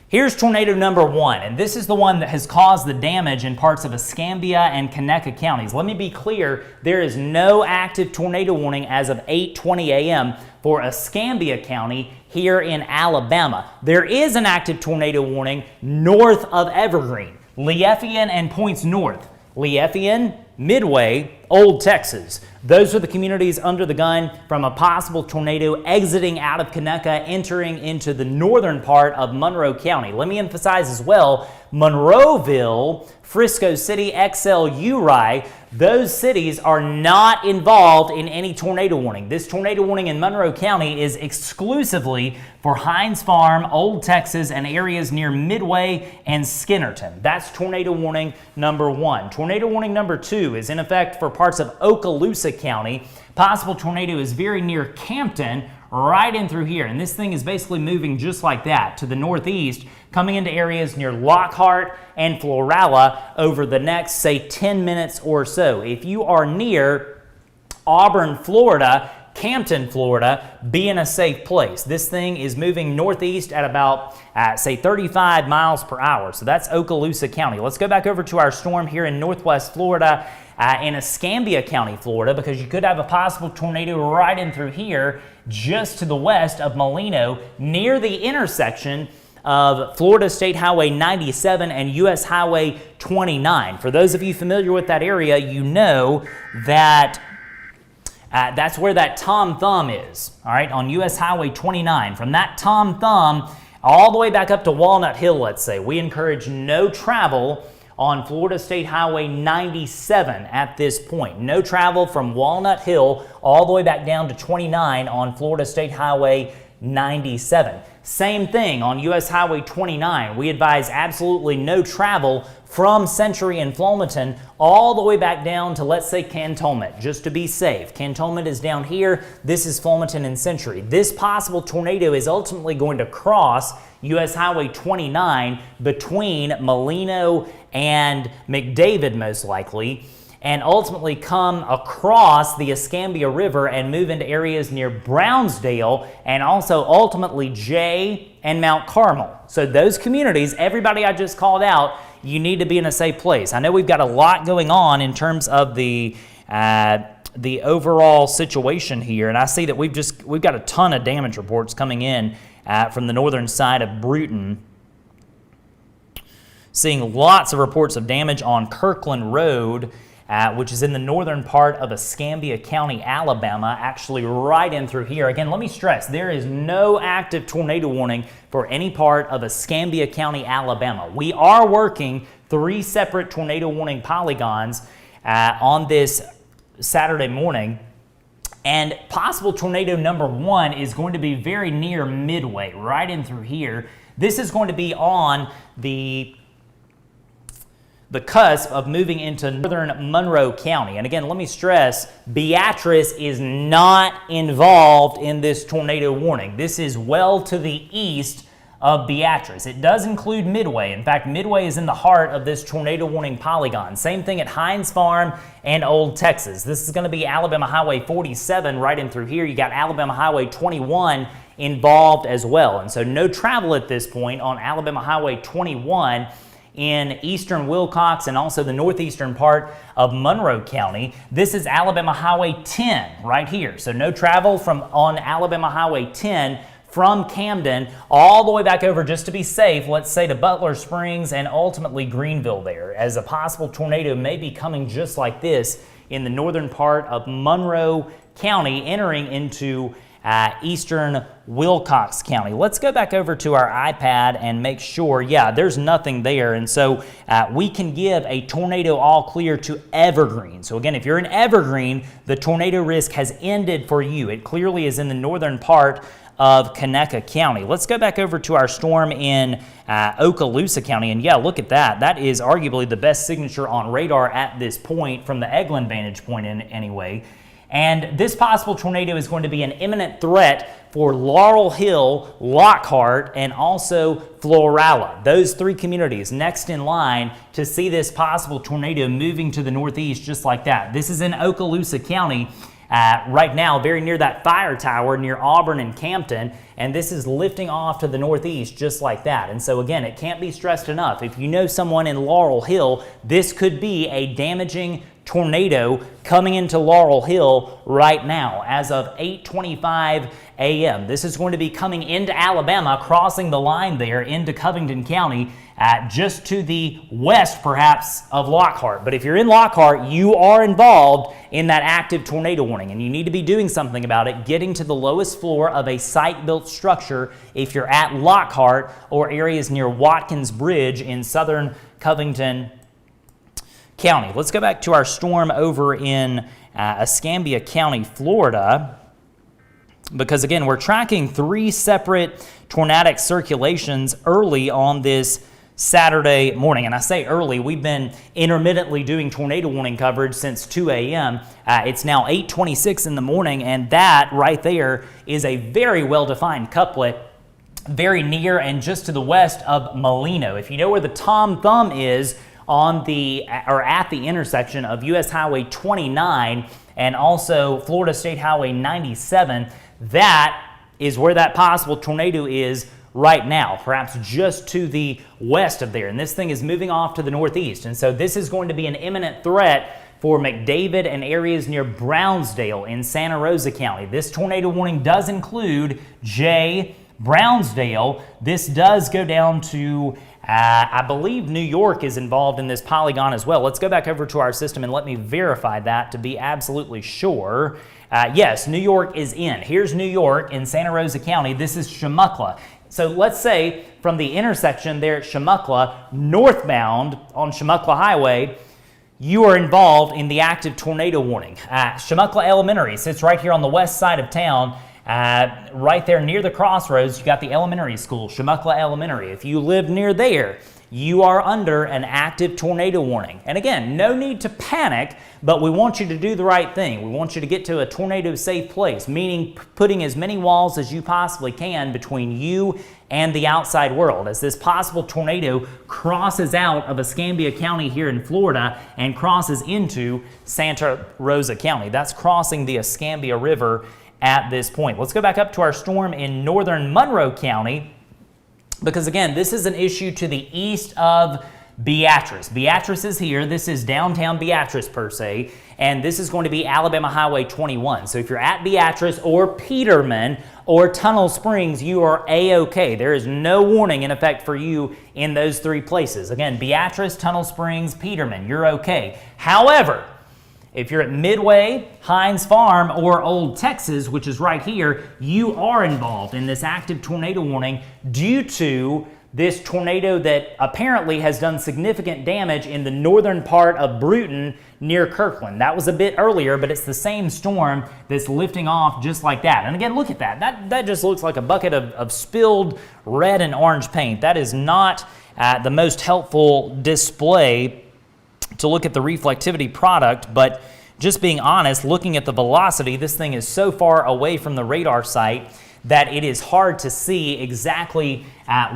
Here's tornado number 1, and this is the one that has caused the damage in parts of Escambia and Conecuh counties. Let me be clear, there is no active tornado warning as of 8:20 a.m. for Escambia County here in Alabama. There is an active tornado warning north of Evergreen, Liefien and points north. Liefien, Midway, Old Texas. Those are the communities under the gun from a possible tornado exiting out of Conecuh, entering into the northern part of Monroe County. Let me emphasize as well, Monroeville, Frisco City, XL, Uri, those cities are not involved in any tornado warning. This tornado warning in Monroe County is exclusively for Hines Farm, Old Texas, and areas near Midway and Skinnerton. That's tornado warning number 1. Tornado warning number 2 is in effect for parts of Okaloosa County. Possible tornado is very near Campton, right in through here. And this thing is basically moving just like that to the northeast, coming into areas near Lockhart and Florala over the next, say, 10 minutes or so. If you are near Auburn, Florida, Campton, Florida, be in a safe place. This thing is moving northeast at about, say, 35 miles per hour. So that's Okaloosa County. Let's go back over to our storm here in northwest Florida, in Escambia County, Florida, because you could have a possible tornado right in through here, just to the west of Molino, near the intersection of Florida State Highway 97 and US Highway 29. For those of you familiar with that area, you know that that's where that Tom Thumb is, all right, on US Highway 29. From that Tom Thumb all the way back up to Walnut Hill, let's say, we encourage no travel on Florida State Highway 97 at this point. No travel from Walnut Hill all the way back down to 29 on Florida State Highway 97. Same thing on US Highway 29. We advise absolutely no travel from Century and Flomaton all the way back down to, let's say, Cantonment, just to be safe. Cantonment is down here. This is Flomaton and Century. This possible tornado is ultimately going to cross US Highway 29 between Molino and McDavid, most likely, and ultimately come across the Escambia River and move into areas near Brownsdale and also ultimately Jay and Mount Carmel. So those communities, everybody I just called out, you need to be in a safe place. I know we've got a lot going on in terms of the overall situation here, and I see that we've got a ton of damage reports coming in from the northern side of Bruton. Seeing lots of reports of damage on Kirkland Road, which is in the northern part of Escambia County, Alabama, actually right in through here. Again, let me stress, there is no active tornado warning for any part of Escambia County, Alabama. We are working 3 separate tornado warning polygons on this Saturday morning. And possible tornado number 1 is going to be very near Midway, right in through here. This is going to be on the cusp of moving into northern Monroe County. And again, let me stress, Beatrice is not involved in this tornado warning. This is well to the east of Beatrice. It does include Midway. In fact, Midway is in the heart of this tornado warning polygon. Same thing at Hines Farm and Old Texas. This is going to be Alabama Highway 47 right in through here. You got Alabama Highway 21 involved as well. And so no travel at this point on Alabama Highway 21 in eastern Wilcox and also the northeastern part of Monroe County. This is Alabama Highway 10 right here. So no travel on Alabama Highway 10 from Camden all the way back over, just to be safe, let's say to Butler Springs and ultimately Greenville there, as a possible tornado may be coming just like this in the northern part of Monroe County, entering into eastern Wilcox County. Let's go back over to our iPad and make sure, yeah, there's nothing there. And so we can give a tornado all clear to Evergreen. So again, if you're in Evergreen, the tornado risk has ended for you. It clearly is in the northern part of Conecuh County. Let's go back over to our storm in Okaloosa County, and yeah, look at that. That is arguably the best signature on radar at this point from the Eglin vantage point anyway. And this possible tornado is going to be an imminent threat for Laurel Hill, Lockhart, and also Florala. Those three communities next in line to see this possible tornado moving to the northeast just like that. This is in Okaloosa County right now, very near that fire tower near Auburn and Campton, and this is lifting off to the northeast just like that. And so again, it can't be stressed enough. If you know someone in Laurel Hill, this could be a damaging tornado coming into Laurel Hill right now as of 8:25 a.m. This is going to be coming into Alabama, crossing the line there into Covington County, just to the west perhaps of Lockhart. But if you're in Lockhart, you are involved in that active tornado warning, and you need to be doing something about it, getting to the lowest floor of a site-built structure if you're at Lockhart or areas near Watkins Bridge in southern Covington County. Let's go back to our storm over in Escambia County, Florida, because again, we're tracking three separate tornadic circulations early on this Saturday morning. And I say early, we've been intermittently doing tornado warning coverage since 2 a.m. It's now 8:26 in the morning, and that right there is a very well-defined couplet very near and just to the west of Molino. If you know where the Tom Thumb is, on the or at the intersection of US Highway 29 and also Florida State Highway 97, that is where that possible tornado is right now, perhaps just to the west of there. And this thing is moving off to the northeast. And so this is going to be an imminent threat for McDavid and areas near Brownsdale in Santa Rosa County. This tornado warning does include Brownsdale. This does go down to I believe New York is involved in this polygon as well. Let's go back over to our system and let me verify that to be absolutely sure. Yes, New York is in. Here's New York in Santa Rosa County. This is Chumuckla. So let's say from the intersection there at Chumuckla, northbound on Chumuckla Highway, you are involved in the active tornado warning. Chumuckla Elementary sits right here on the west side of town. Right there near the crossroads, you got the elementary school, Chumuckla Elementary. If you live near there, you are under an active tornado warning. And again, no need to panic, but we want you to do the right thing. We want you to get to a tornado-safe place, meaning putting as many walls as you possibly can between you and the outside world, as this possible tornado crosses out of Escambia County here in Florida and crosses into Santa Rosa County. That's crossing the Escambia River at this point. Let's go back up to our storm in northern Monroe County, because again, this is an issue to the east of Beatrice. Beatrice is here. This is downtown Beatrice per se, and this is going to be Alabama Highway 21. So if you're at Beatrice or Peterman or Tunnel Springs, you are A-OK. There is no warning in effect for you in those three places. Again, Beatrice, Tunnel Springs, Peterman, you're okay. However, if you're at Midway, Hines Farm, or Old Texas, which is right here, you are involved in this active tornado warning due to this tornado that apparently has done significant damage in the northern part of Bruton near Kirkland. That was a bit earlier, but it's the same storm that's lifting off just like that. And again, look at that. That just looks like a bucket of spilled red and orange paint. That is not the most helpful display to look at the reflectivity product, but just being honest, looking at the velocity, this thing is so far away from the radar site that it is hard to see exactly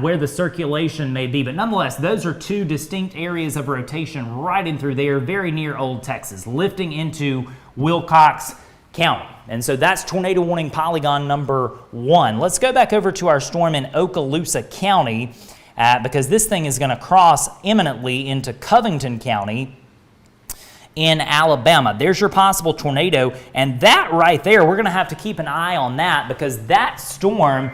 where the circulation may be. But nonetheless, those are two distinct areas of rotation right in through there, very near Old Texas, lifting into Wilcox County. And so that's tornado warning polygon number 1. Let's go back over to our storm in Okaloosa County, because this thing is going to cross imminently into Covington County in Alabama. There's your possible tornado, and that right there, we're going to have to keep an eye on that, because that storm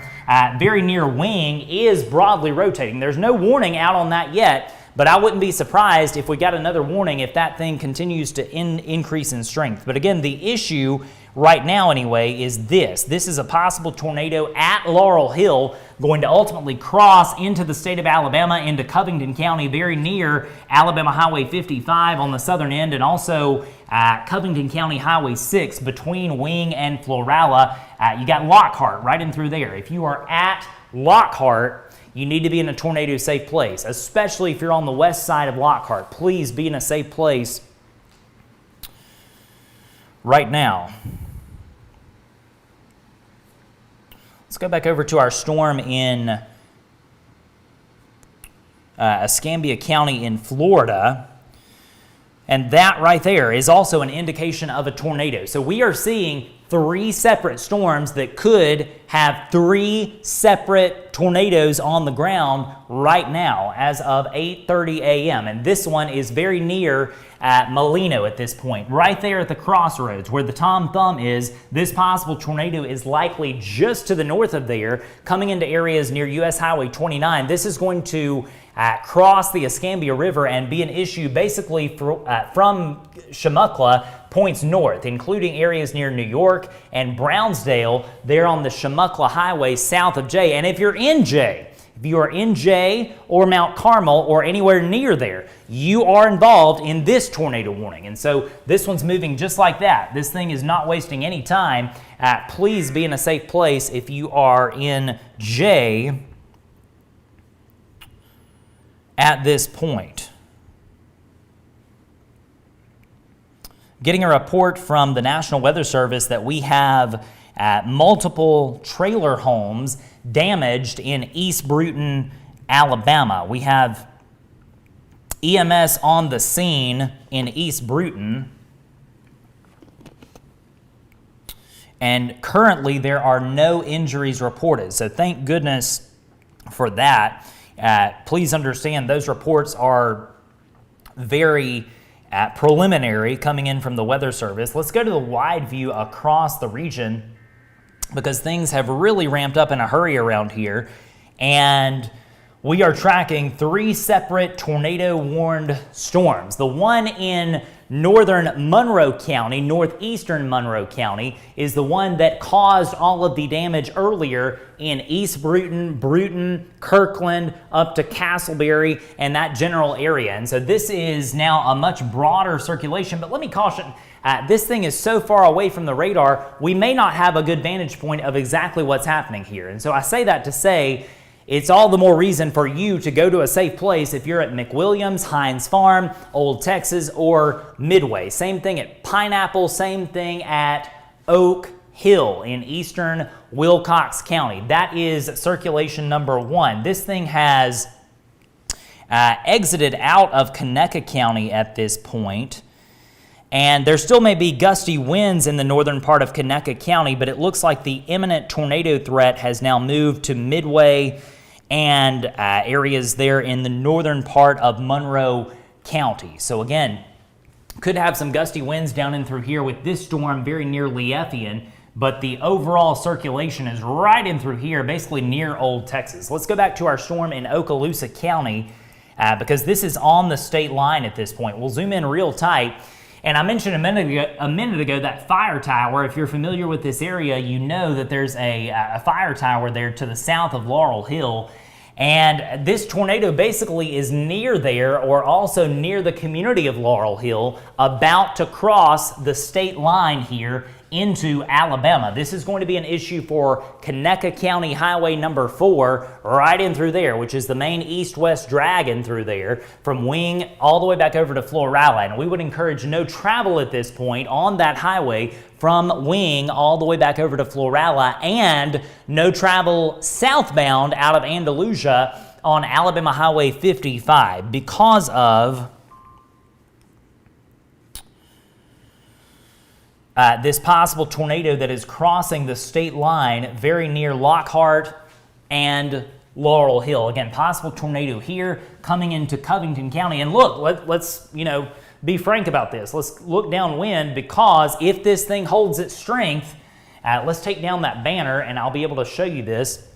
very near Wing is broadly rotating. There's no warning out on that yet, but I wouldn't be surprised if we got another warning if that thing continues to increase in strength. But again, the issue right now anyway is this. This is a possible tornado at Laurel Hill going to ultimately cross into the state of Alabama, into Covington County, very near Alabama Highway 55 on the southern end, and also Covington County Highway 6 between Wing and Florala. You got Lockhart right in through there. If you are at Lockhart, you need to be in a tornado safe place, especially if you're on the west side of Lockhart. Please be in a safe place right now. Let's go back over to our storm in Escambia County in Florida. And that right there is also an indication of a tornado. So we are seeing 3 separate storms that could have 3 separate tornadoes on the ground right now as of 8:30 a.m. And this one is very near Molino at this point. Right there at the crossroads where the Tom Thumb is, this possible tornado is likely just to the north of there, coming into areas near US Highway 29. This is going to cross the Escambia River and be an issue basically from Chumuckla points north, including areas near New York and Brownsdale. They're on the Chumuckla Highway south of Jay. And if you're in Jay, if you are in Jay or Mount Carmel or anywhere near there, you are involved in this tornado warning. And so this one's moving just like that. This thing is not wasting any time. Please be in a safe place if you are in Jay at this point. Getting a report from the National Weather Service that we have multiple trailer homes damaged in East Bruton, Alabama. We have EMS on the scene in East Bruton. And currently there are no injuries reported. So thank goodness for that. Please understand those reports are very preliminary coming in from the Weather Service. Let's go to the wide view across the region because things have really ramped up in a hurry around here. And we are tracking 3 separate tornado-warned storms. The one in northern Monroe County, northeastern Monroe County, is the one that caused all of the damage earlier in East Bruton, Bruton, Kirkland, up to Castleberry, and that general area. And so this is now a much broader circulation, but let me caution, this thing is so far away from the radar, we may not have a good vantage point of exactly what's happening here. And so I say that to say, it's all the more reason for you to go to a safe place if you're at McWilliams, Hines Farm, Old Texas, or Midway. Same thing at Pineapple, same thing at Oak Hill in eastern Wilcox County. That is circulation number 1. This thing has exited out of Conecuh County at this point. And there still may be gusty winds in the northern part of Conecuh County, but it looks like the imminent tornado threat has now moved to Midway and areas there in the northern part of Monroe County. So again, could have some gusty winds down in through here with this storm very near Leaffian, but the overall circulation is right in through here, basically near Old Texas. Let's go back to our storm in Okaloosa County because this is on the state line at this point. We'll zoom in real tight. And I mentioned a minute ago that fire tower. If you're familiar with this area, you know that there's a fire tower there to the south of Laurel Hill. And this tornado basically is near there, or also near the community of Laurel Hill, about to cross the state line here into Alabama. This is going to be an issue for Conecuh County Highway number 4, right in through there, which is the main east-west drag in through there, from Wing all the way back over to Florala. And we would encourage no travel at this point on that highway from Wing all the way back over to Florala, and no travel southbound out of Andalusia on Alabama Highway 55 because of this possible tornado that is crossing the state line very near Lockhart and Laurel Hill. Again, possible tornado here coming into Covington County. And look, let's be frank about this. Let's look downwind, because if this thing holds its strength, let's take down that banner and I'll be able to show you this.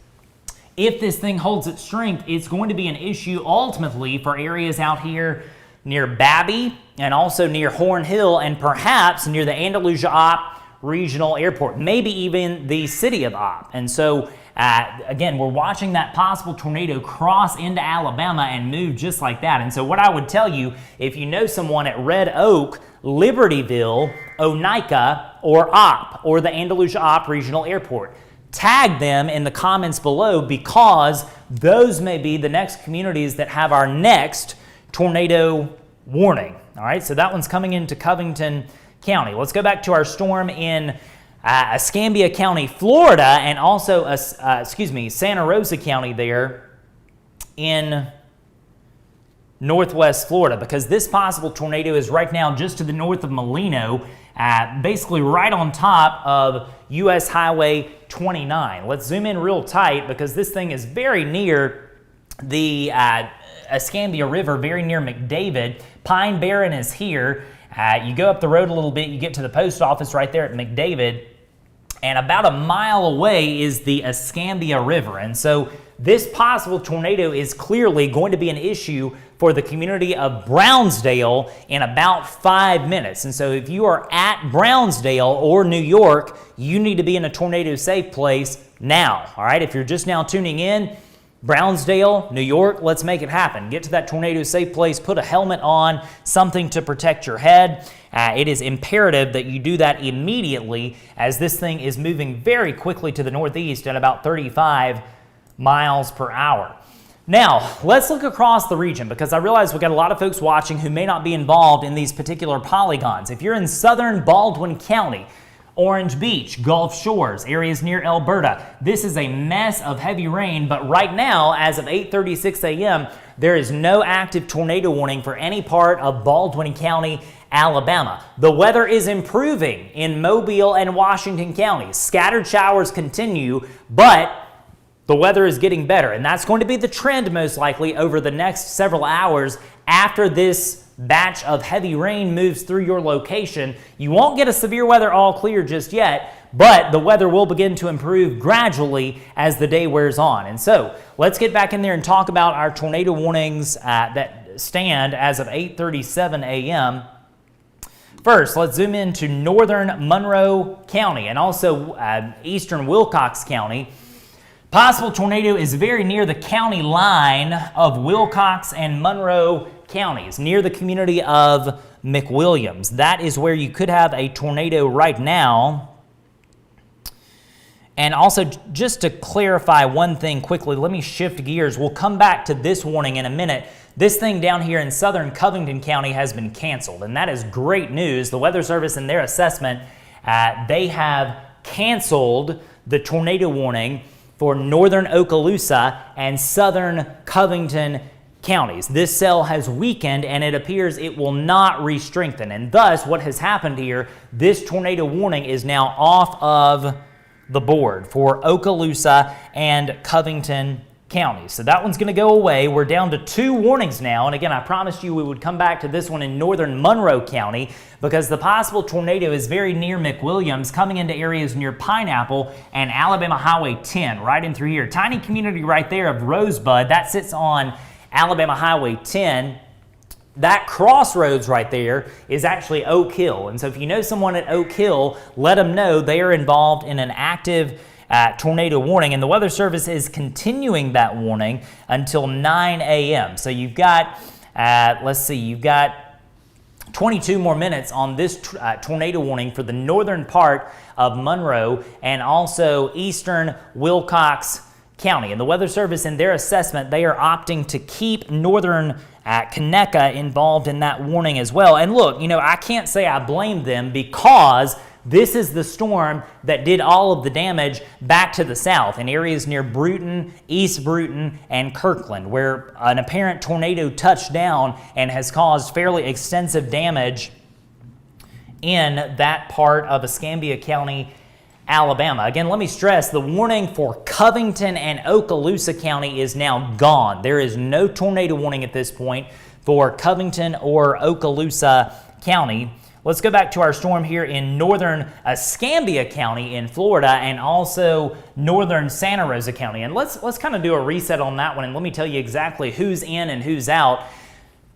if this thing holds its strength, it's going to be an issue ultimately for areas out here near Babby and also near Horn Hill and perhaps near the Andalusia Op Regional Airport, maybe even the city of Op. And so, again, we're watching that possible tornado cross into Alabama and move just like that. And so what I would tell you, if you know someone at Red Oak, Libertyville, Oneika, or Op, or the Andalusia Op Regional Airport, tag them in the comments below because those may be the next communities that have our next tornado warning. All right, so that one's coming into Covington County. Let's go back to our storm in Escambia County, Florida, and also, Santa Rosa County there in northwest Florida, because this possible tornado is right now just to the north of Molino, basically right on top of US Highway 29. Let's zoom in real tight because this thing is very near the Escambia River, very near McDavid. Pine Barren is here. You go up the road a little bit, you get to the post office right there at McDavid, and about a mile away is the Escambia River. And so this possible tornado is clearly going to be an issue for the community of Brownsdale in about 5 minutes. And so if you are at Brownsdale or New York, you need to be in a tornado safe place now. All right, if you're just now tuning in, Brownsdale, New York, let's make it happen. Get to that tornado safe place, put a helmet on, something to protect your head. It is imperative that you do that immediately as this thing is moving very quickly to the northeast at about 35 miles per hour. Now, let's look across the region because I realize we've got a lot of folks watching who may not be involved in these particular polygons. If you're in southern Baldwin County, Orange Beach, Gulf Shores, areas near Alberta, this is a mess of heavy rain, but right now, as of 8:36 a.m., there is no active tornado warning for any part of Baldwin County, Alabama. The weather is improving in Mobile and Washington counties. Scattered showers continue, but the weather is getting better, and that's going to be the trend most likely over the next several hours after this batch of heavy rain moves through your location. You won't get a severe weather all clear just yet, but the weather will begin to improve gradually as the day wears on. And so let's get back in there and talk about our tornado warnings that stand as of 8:37 a.m. First, let's zoom into northern Monroe County and also eastern Wilcox County. Possible tornado is very near the county line of Wilcox and Monroe counties, near the community of McWilliams. That is where you could have a tornado right now. And also, just to clarify one thing quickly, let me shift gears. We'll come back to this warning in a minute. This thing down here in southern Covington County has been canceled, and that is great news. The Weather Service, in their assessment, they have canceled the tornado warning for northern Okaloosa and southern Covington counties. This cell has weakened and it appears it will not re-strengthen. And thus, what has happened here, this tornado warning is now off of the board for Okaloosa and Covington counties. So that one's going to go away. We're down to 2 warnings now. And again, I promised you we would come back to this one in northern Monroe County because the possible tornado is very near McWilliams, coming into areas near Pineapple and Alabama Highway 10, right in through here. Tiny community right there of Rosebud. That sits on Alabama Highway 10. That crossroads right there is actually Oak Hill. And so if you know someone at Oak Hill, let them know they are involved in an active tornado warning, and the Weather Service is continuing that warning until 9 a.m. So you've got, you've got 22 more minutes on this tornado warning for the northern part of Monroe and also eastern Wilcox County. And the Weather Service, in their assessment, they are opting to keep northern Conecuh involved in that warning as well. And look, you know, I can't say I blame them because this is the storm that did all of the damage back to the south in areas near Bruton, East Bruton, and Kirkland, where an apparent tornado touched down and has caused fairly extensive damage in that part of Escambia County, Alabama. Again, let me stress, the warning for Covington and Okaloosa County is now gone. There is no tornado warning at this point for Covington or Okaloosa County. let's go back to our storm here in northern Escambia County in Florida and also northern Santa Rosa County. And let's kind of do a reset on that one, and let me tell you exactly who's in and who's out.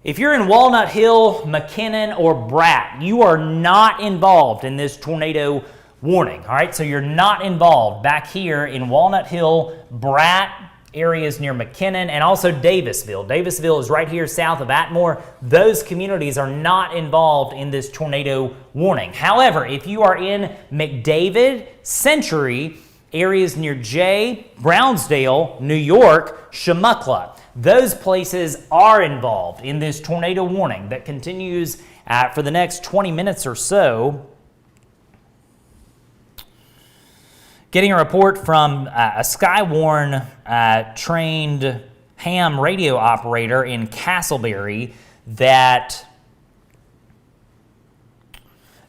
If you're in Walnut Hill, McKinnon, or Brat, you are not involved in this tornado warning. All right, so you're not involved back here in Walnut Hill, Brat, areas near McKinnon, and also Davisville. Davisville is right here south of Atmore. Those communities are not involved in this tornado warning. However, if you are in McDavid, Century, areas near Jay, Brownsdale, New York, Chumuckla, those places are involved in this tornado warning that continues for the next 20 minutes or so. Getting a report from a Skywarn trained ham radio operator in Castleberry that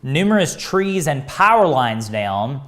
numerous trees and power lines down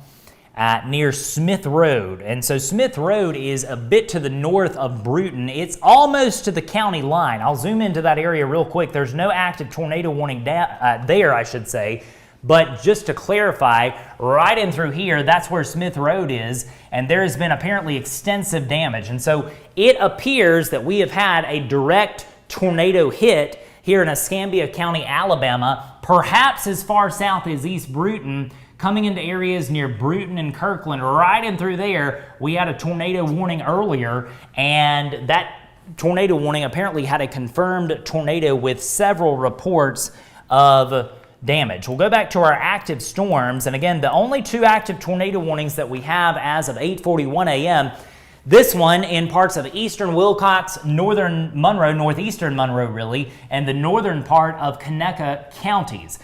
near Smith Road. And so Smith Road is a bit to the north of Bruton. It's almost to the county line. I'll zoom into that area real quick. There's no active tornado warning there, I should say. But just to clarify, right in through here, that's where Smith Road is, and there has been apparently extensive damage. And so it appears that we have had a direct tornado hit here in Escambia County, Alabama, perhaps as far south as East Bruton, coming into areas near Bruton and Kirkland. Right in through there, we had a tornado warning earlier, and that tornado warning apparently had a confirmed tornado with several reports of damage. We'll go back to our active storms, and again, the only two active tornado warnings that we have as of 8:41 a.m. This one in parts of eastern Wilcox, northern Monroe, northeastern Monroe really, and the northern part of Conecuh counties.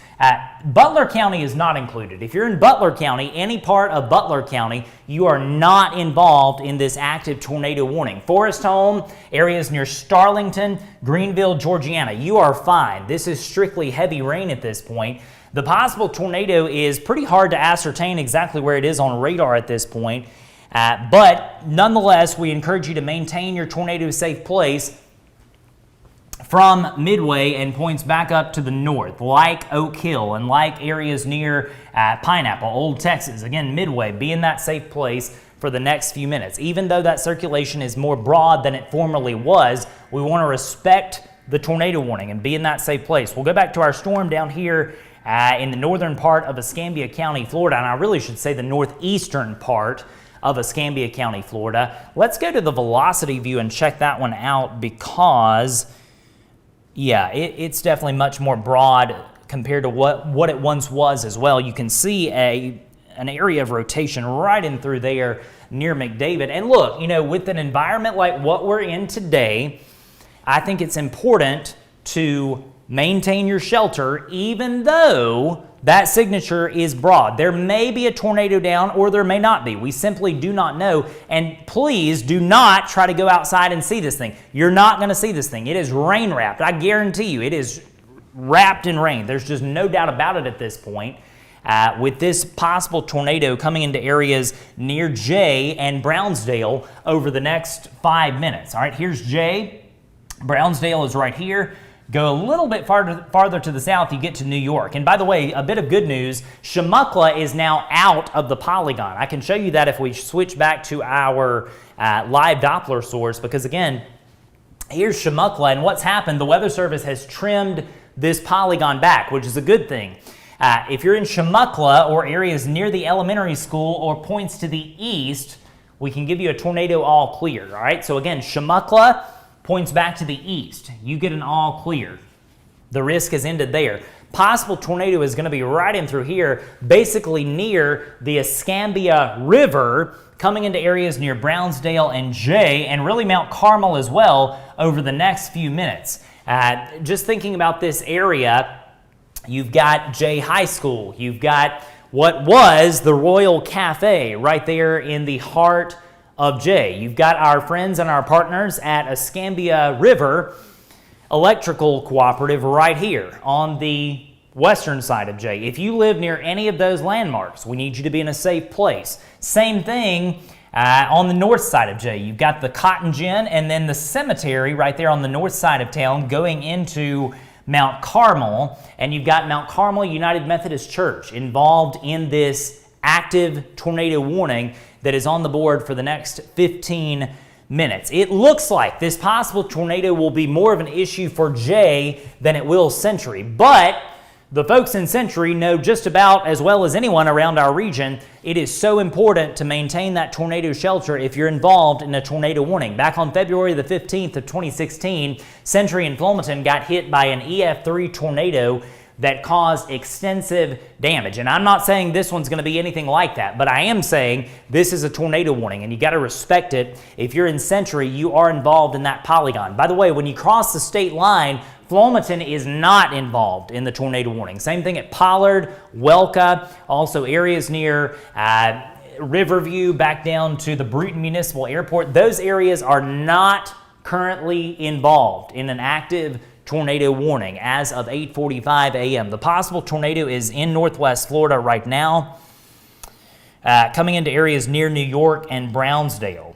Butler County is not included. If you're in Butler County, any part of Butler County, you are not involved in this active tornado warning. Forest Home, areas near Starlington, Greenville, Georgiana, you are fine. This is strictly heavy rain at this point. The possible tornado is pretty hard to ascertain exactly where it is on radar at this point. But nonetheless, we encourage you to maintain your tornado safe place from Midway and points back up to the north, like Oak Hill and like areas near Pineapple, Old Texas. Again, Midway, be in that safe place for the next few minutes. Even though that circulation is more broad than it formerly was, we want to respect the tornado warning and be in that safe place. We'll go back to our storm down here in the northern part of Escambia County, Florida, and I really should say the northeastern part of Escambia County, Florida. Let's go to the velocity view and check that one out because, yeah, it's definitely much more broad compared to what it once was as well. You can see an area of rotation right in through there near McDavid. And look, you know, with an environment like what we're in today, I think it's important to maintain your shelter even though that signature is broad. There may be a tornado down or there may not be. We simply do not know. And please do not try to go outside and see this thing. You're not going to see this thing. It is rain wrapped. I guarantee you it is wrapped in rain. There's just no doubt about it at this point. With this possible tornado coming into areas near Jay and Brownsdale over the next 5 minutes. All right, here's Jay. Brownsdale is right here. Go a little bit farther to the south, you get to New York. And by the way, a bit of good news, Chumuckla is now out of the polygon. I can show you that if we switch back to our live Doppler source, because again, here's Chumuckla, and what's happened, the Weather Service has trimmed this polygon back, which is a good thing. If you're in Chumuckla or areas near the elementary school or points to the east, we can give you a tornado all clear, all right? So again, Chumuckla points back to the east. You get an all clear. The risk has ended there. Possible tornado is going to be right in through here, basically near the Escambia River, coming into areas near Brownsdale and Jay, and really Mount Carmel as well over the next few minutes. Just thinking about this area, you've got Jay High School. You've got what was the Royal Cafe right there in the heart of Jay. You've got our friends and our partners at Escambia River Electrical Cooperative right here on the western side of Jay. If you live near any of those landmarks, we need you to be in a safe place. Same thing on the north side of Jay. You've got the Cotton Gin and then the cemetery right there on the north side of town going into Mount Carmel, and you've got Mount Carmel United Methodist Church involved in this active tornado warning that is on the board for the next 15 minutes. It looks like this possible tornado will be more of an issue for Jay than it will Century, but the folks in Century know just about as well as anyone around our region, it is so important to maintain that tornado shelter if you're involved in a tornado warning. Back on February the 15th of 2016, Century and Flomaton got hit by an EF3 tornado that caused extensive damage. And I'm not saying this one's going to be anything like that, but I am saying this is a tornado warning, and you got to respect it. If you're in Century, you are involved in that polygon. By the way, when you cross the state line, Flomaton is not involved in the tornado warning. Same thing at Pollard, Welka, also areas near Riverview, back down to the Bruton Municipal Airport. Those areas are not currently involved in an active tornado warning as of 8:45 a.m. The possible tornado is in northwest Florida right now, coming into areas near New York and Brownsdale.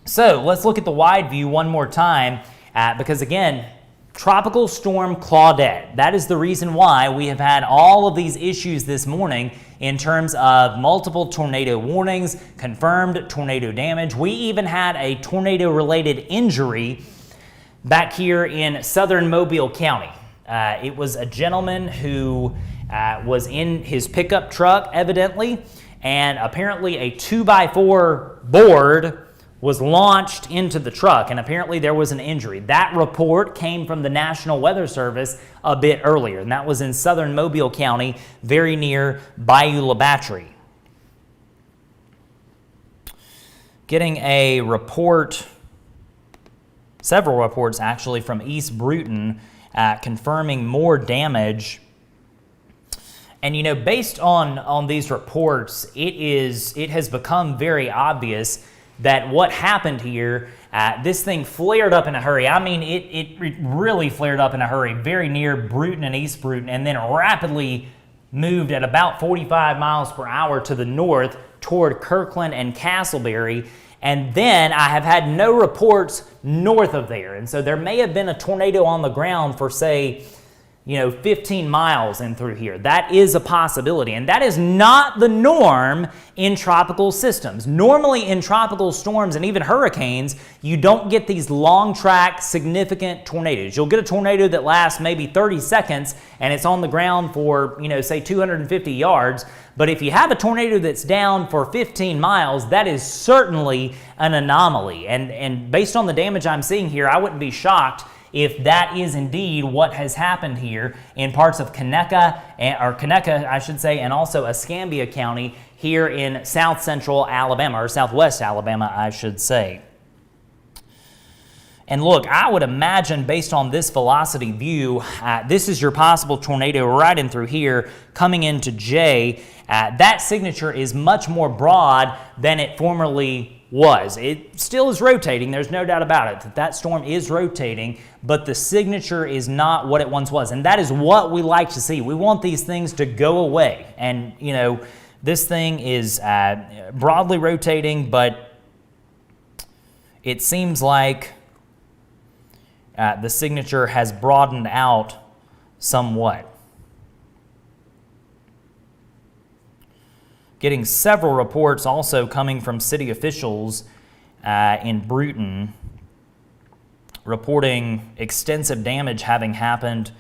So let's look at the wide view one more time, because again, Tropical Storm Claudette. That is the reason why we have had all of these issues this morning in terms of multiple tornado warnings, confirmed tornado damage. We even had a tornado-related injury back here in southern Mobile County. It was a gentleman who was in his pickup truck, evidently, and apparently a 2x4 board was launched into the truck, and apparently there was an injury. That report came from the National Weather Service a bit earlier, and that was in southern Mobile County, very near Bayou La Battery. Getting a report, several reports actually, from East Bruton confirming more damage. And you know, based on these reports, it has become very obvious that what happened here, this thing flared up in a hurry. I mean, it really flared up in a hurry, very near Bruton and East Bruton, and then rapidly moved at about 45 miles per hour to the north toward Kirkland and Castleberry. And then I have had no reports north of there. And so there may have been a tornado on the ground for, say, 15 miles in through here. That is a possibility, and that is not the norm in tropical systems. Normally in tropical storms and even hurricanes, you don't get these long track significant tornadoes. You'll get a tornado that lasts maybe 30 seconds and it's on the ground for, say 250 yards. But if you have a tornado that's down for 15 miles, that is certainly an anomaly. And based on the damage I'm seeing here, I wouldn't be shocked if that is indeed what has happened here in parts of Conecuh, I should say, and also Escambia County here in south central Alabama, or southwest Alabama, I should say. And look, I would imagine based on this velocity view, this is your possible tornado right in through here coming into J. That signature is much more broad than it formerly was. It still is rotating, there's no doubt about it, that storm is rotating, but the signature is not what it once was. And that is what we like to see. We want these things to go away. And, this thing is broadly rotating, but it seems like the signature has broadened out somewhat. Getting several reports also coming from city officials in Bruton reporting extensive damage having happened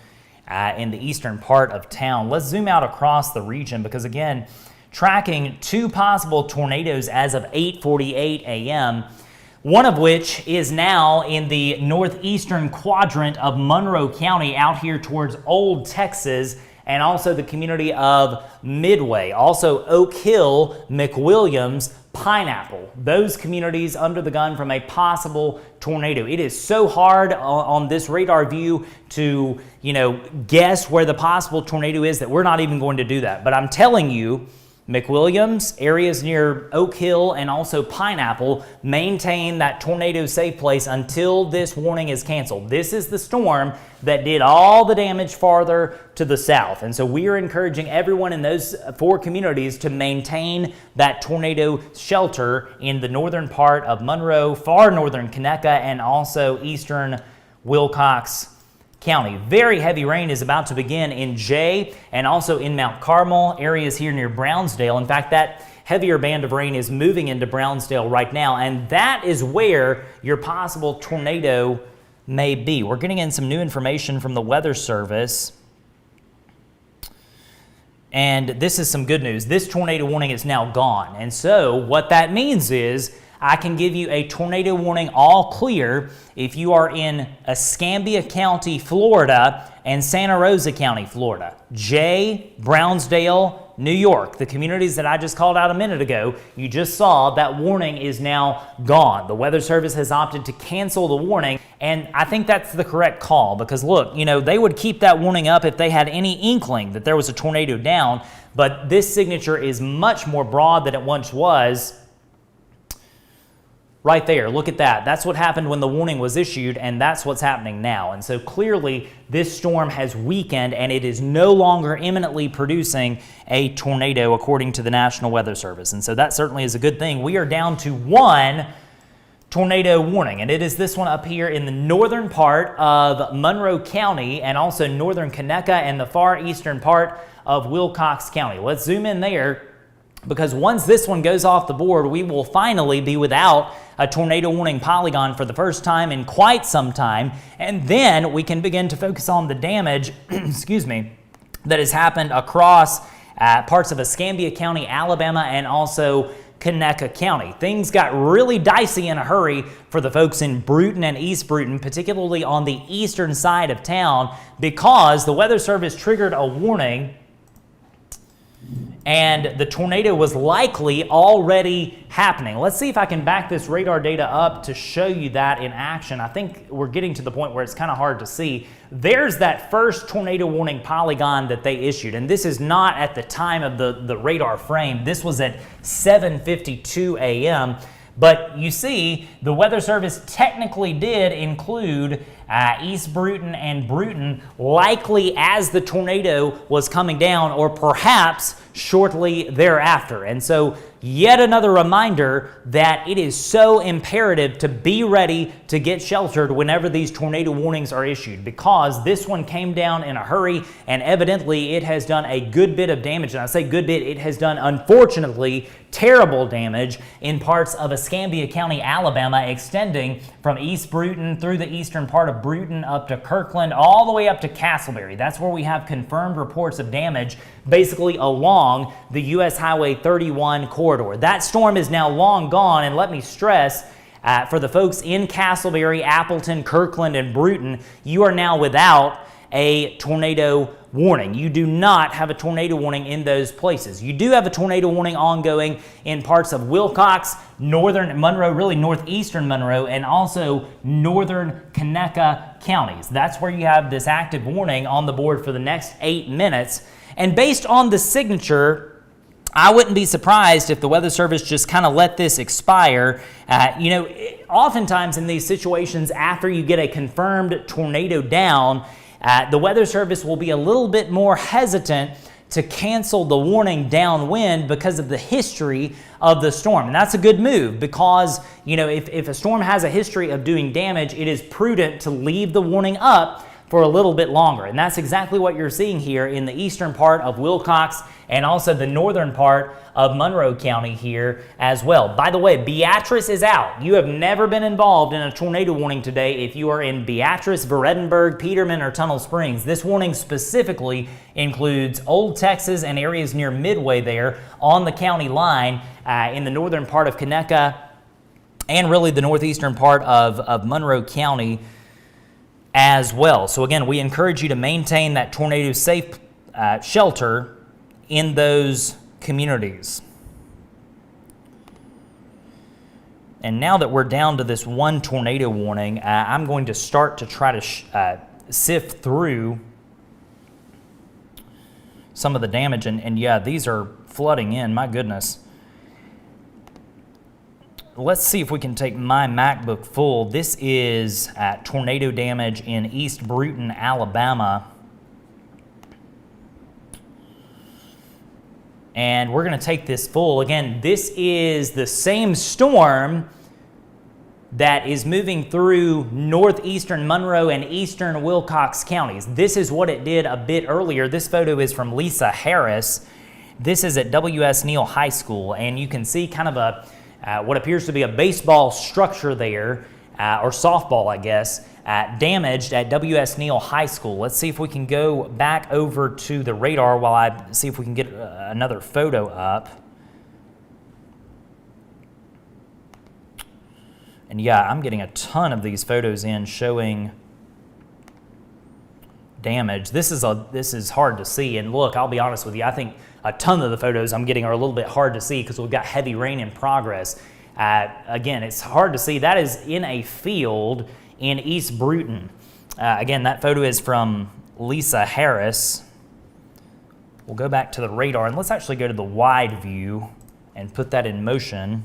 in the eastern part of town. Let's zoom out across the region because, again, tracking two possible tornadoes as of 8:48 a.m., one of which is now in the northeastern quadrant of Monroe County out here towards Old Texas, and also the community of Midway, also Oak Hill, McWilliams, Pineapple. Those communities under the gun from a possible tornado. It is so hard on this radar view to, guess where the possible tornado is that we're not even going to do that. But I'm telling you, McWilliams, areas near Oak Hill, and also Pineapple maintain that tornado safe place until this warning is canceled. This is the storm that did all the damage farther to the south. And so we are encouraging everyone in those four communities to maintain that tornado shelter in the northern part of Monroe, far northern Conecuh, and also eastern Wilcox County. Very heavy rain is about to begin in Jay and also in Mount Carmel, areas here near Brownsdale. In fact, that heavier band of rain is moving into Brownsdale right now, and that is where your possible tornado may be. We're getting in some new information from the Weather Service, and this is some good news. This tornado warning is now gone, and so what that means is I can give you a tornado warning all clear if you are in Escambia County, Florida, and Santa Rosa County, Florida. Jay, Brownsdale, New York, the communities that I just called out a minute ago, you just saw that warning is now gone. The Weather Service has opted to cancel the warning, and I think that's the correct call because look, they would keep that warning up if they had any inkling that there was a tornado down, but this signature is much more broad than it once was. Right there, look at that. That's what happened when the warning was issued, and that's what's happening now. And so clearly, this storm has weakened, and it is no longer imminently producing a tornado, according to the National Weather Service. And so that certainly is a good thing. We are down to one tornado warning, and it is this one up here in the northern part of Monroe County and also northern Conecuh and the far eastern part of Wilcox County. Let's zoom in there, because once this one goes off the board, we will finally be without a tornado warning polygon for the first time in quite some time, and then we can begin to focus on the damage, excuse me, that has happened across parts of Escambia County, Alabama, and also Conecuh County. Things got really dicey in a hurry for the folks in Brewton and East Brewton, particularly on the eastern side of town, because the Weather Service triggered a warning and the tornado was likely already happening. Let's see if I can back this radar data up to show you that in action. I think we're getting to the point where it's kind of hard to see. There's that first tornado warning polygon that they issued, and this is not at the time of the radar frame. This was at 7:52 a.m., but you see, the Weather Service technically did include East Brewton and Brewton likely as the tornado was coming down, or perhaps shortly thereafter. And so yet another reminder that it is so imperative to be ready to get sheltered whenever these tornado warnings are issued, because this one came down in a hurry and evidently it has done a good bit of damage. And I say good bit, it has done, unfortunately, terrible damage in parts of Escambia County, Alabama, extending from East Brewton through the eastern part of Brewton up to Kirkland, all the way up to Castleberry. That's where we have confirmed reports of damage, basically along the U.S. Highway 31 corridor. That storm is now long gone, and let me stress, for the folks in Castleberry, Appleton, Kirkland, and Brewton, you are now without a tornado warning. You do not have a tornado warning in those places. You do have a tornado warning ongoing in parts of Wilcox, northern Monroe, really northeastern Monroe, and also northern Conecuh counties. That's where you have this active warning on the board for the next 8 minutes. And based on the signature, I wouldn't be surprised if the Weather Service just kind of let this expire. Oftentimes in these situations, after you get a confirmed tornado down, the Weather Service will be a little bit more hesitant to cancel the warning downwind because of the history of the storm. And that's a good move because, if a storm has a history of doing damage, it is prudent to leave the warning up for a little bit longer. And that's exactly what you're seeing here in the eastern part of Wilcox and also the northern part of Monroe County here as well. By the way, Beatrice is out. You have never been involved in a tornado warning today if you are in Beatrice, Veredenburg, Peterman, or Tunnel Springs. This warning specifically includes Old Texas and areas near Midway there on the county line in the northern part of Conecuh and really the northeastern part of Monroe County as well. So again, we encourage you to maintain that tornado safe shelter in those communities. And now that we're down to this one tornado warning, I'm going to start to try to sift through some of the damage. And yeah, these are flooding in, my goodness. Let's see if we can take my MacBook full. This is tornado damage in East Brewton, Alabama. And we're going to take this full. Again, this is the same storm that is moving through northeastern Monroe and eastern Wilcox counties. This is what it did a bit earlier. This photo is from Lisa Harris. This is at W.S. Neal High School, and you can see kind of a what appears to be a baseball structure there, or softball, I guess, damaged at W.S. Neal High School. Let's see if we can go back over to the radar while I see if we can get another photo up. And yeah, I'm getting a ton of these photos in showing damage. This is hard to see, and look, I'll be honest with you, I think a ton of the photos I'm getting are a little bit hard to see because we've got heavy rain in progress. Again, it's hard to see. That is in a field in East Bruton. Again, that photo is from Lisa Harris. We'll go back to the radar, and let's actually go to the wide view and put that in motion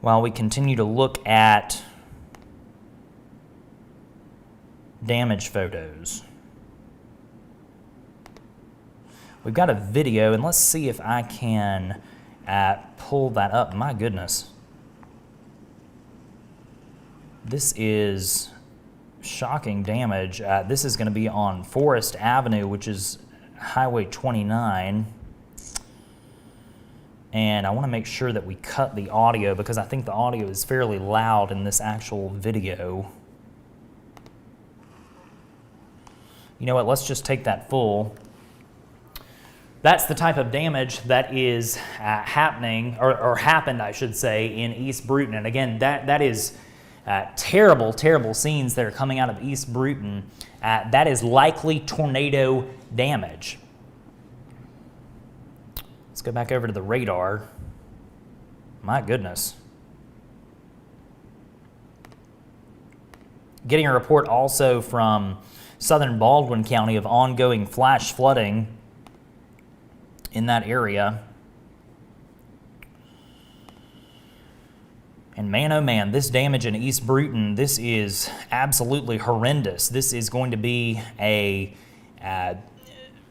while we continue to look at damage photos. We've got a video, and let's see if I can pull that up. My goodness. This is shocking damage. This is going to be on Forest Avenue, which is Highway 29. And I want to make sure that we cut the audio because I think the audio is fairly loud in this actual video. You know what, let's just take that full. That's the type of damage that is happening, or happened, I should say, in East Bruton. And again, that is terrible, terrible scenes that are coming out of East Bruton. That is likely tornado damage. Let's go back over to the radar. My goodness. Getting a report also from southern Baldwin County of ongoing flash flooding in that area. And man, oh man, this damage in East Bruton, this is absolutely horrendous. This is going to be a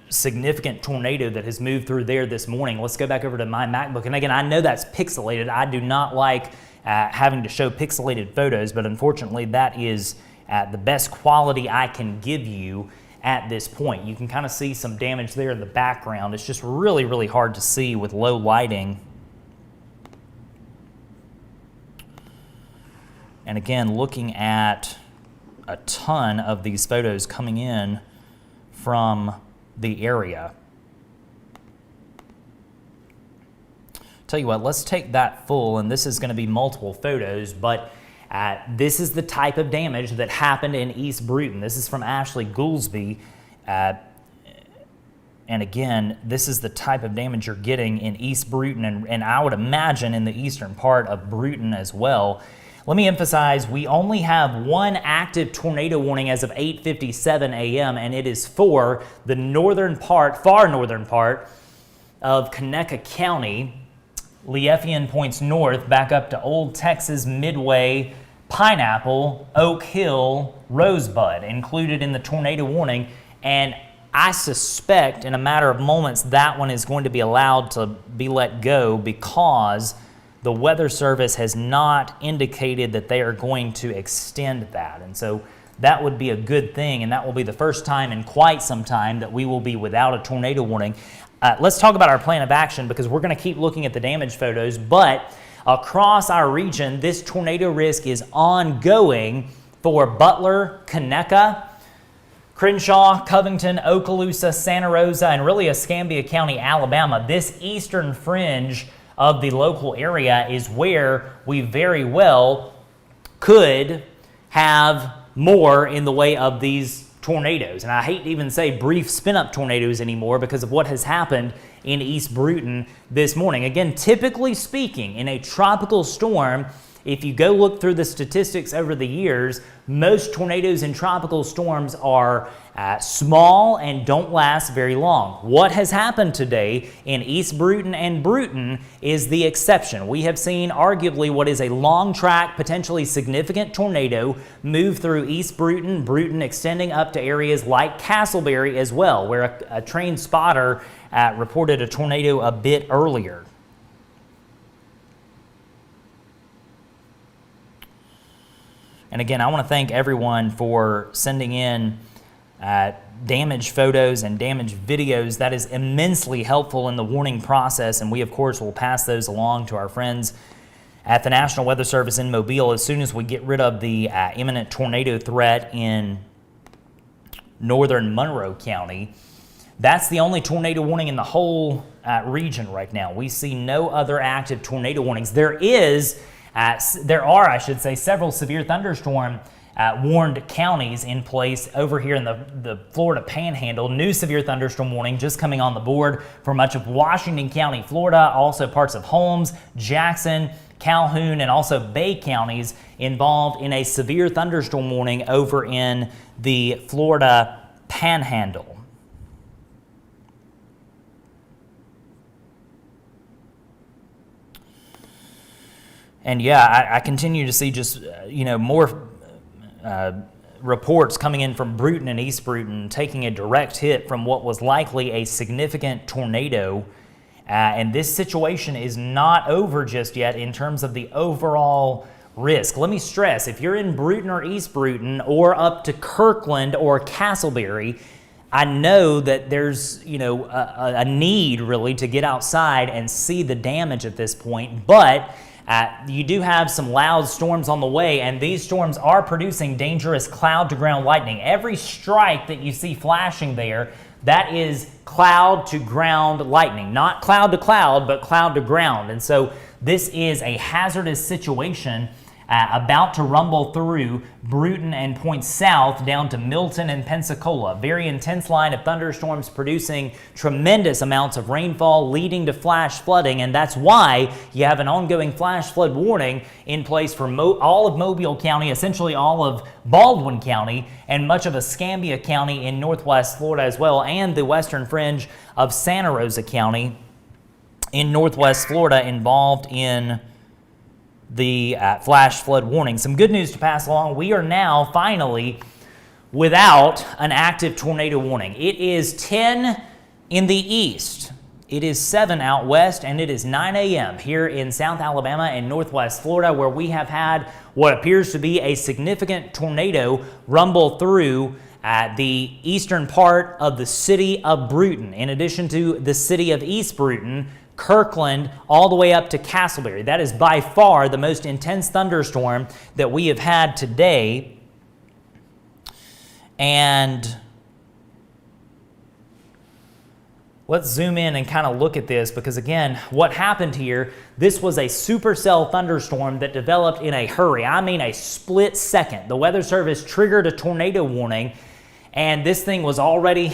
significant tornado that has moved through there this morning. Let's go back over to my MacBook. And again, I know that's pixelated. I do not like having to show pixelated photos, but unfortunately that is the best quality I can give you at this point. You can kind of see some damage there in the background. It's just really, really hard to see with low lighting. And again, looking at a ton of these photos coming in from the area. Tell you what, let's take that full, and this is going to be multiple photos, but this is the type of damage that happened in East Bruton. This is from Ashley Goolsby. And again, this is the type of damage you're getting in East Bruton, and I would imagine in the eastern part of Bruton as well. Let me emphasize, we only have one active tornado warning as of 8:57 a.m., and it is for the northern part, far northern part of Conecuh County. Lieffian points north back up to Old Texas, Midway, Pineapple, Oak Hill, Rosebud, included in the tornado warning. And I suspect in a matter of moments that one is going to be allowed to be let go because the Weather Service has not indicated that they are going to extend that. And so that would be a good thing, and that will be the first time in quite some time that we will be without a tornado warning. Let's talk about our plan of action because we're going to keep looking at the damage photos, but across our region, this tornado risk is ongoing for Butler, Conecuh, Crenshaw, Covington, Okaloosa, Santa Rosa, and really Escambia County, Alabama. This eastern fringe of the local area is where we very well could have more in the way of these tornadoes. And I hate to even say brief spin-up tornadoes anymore because of what has happened in East Bruton this morning. Again, typically speaking, in a tropical storm, if you go look through the statistics over the years, most tornadoes in tropical storms are small and don't last very long. What has happened today in East Bruton and Bruton is the exception. We have seen arguably what is a long track, potentially significant tornado move through East Bruton, Bruton extending up to areas like Castleberry as well, where a trained spotter reported a tornado a bit earlier. And again, I want to thank everyone for sending in damage photos and damage videos. That is immensely helpful in the warning process, and we, of course, will pass those along to our friends at the National Weather Service in Mobile as soon as we get rid of the imminent tornado threat in northern Monroe County. That's the only tornado warning in the whole region right now. We see no other active tornado warnings. There are, I should say, several severe thunderstorm warned counties in place over here in the Florida Panhandle. New severe thunderstorm warning just coming on the board for much of Washington County, Florida, also parts of Holmes, Jackson, Calhoun, and also Bay counties involved in a severe thunderstorm warning over in the Florida Panhandle. And yeah, I continue to see just, more reports coming in from Bruton and East Bruton taking a direct hit from what was likely a significant tornado. And this situation is not over just yet in terms of the overall risk. Let me stress, if you're in Bruton or East Bruton or up to Kirkland or Castleberry, I know that there's, a need really to get outside and see the damage at this point, but you do have some loud storms on the way, and these storms are producing dangerous cloud-to-ground lightning. Every strike that you see flashing there, that is cloud-to-ground lightning. Not cloud-to-cloud, but cloud-to-ground. And so this is a hazardous situation about to rumble through Bruton and point south down to Milton and Pensacola. Very intense line of thunderstorms producing tremendous amounts of rainfall leading to flash flooding, and that's why you have an ongoing flash flood warning in place for all of Mobile County, essentially all of Baldwin County, and much of Escambia County in northwest Florida as well, and the western fringe of Santa Rosa County in northwest Florida involved in the flash flood warning. Some good news to pass along. We are now finally without an active tornado warning. It is 10 in the east. It is 7 out west, and it is 9 a.m. here in South Alabama and northwest Florida, where we have had what appears to be a significant tornado rumble through the eastern part of the city of Bruton, in addition to the city of East Bruton, Kirkland, all the way up to Castleberry. That is by far the most intense thunderstorm that we have had today. And let's zoom in and kind of look at this, because again, what happened here, this was a supercell thunderstorm that developed in a hurry. I mean a split second. The Weather Service triggered a tornado warning, and this thing was already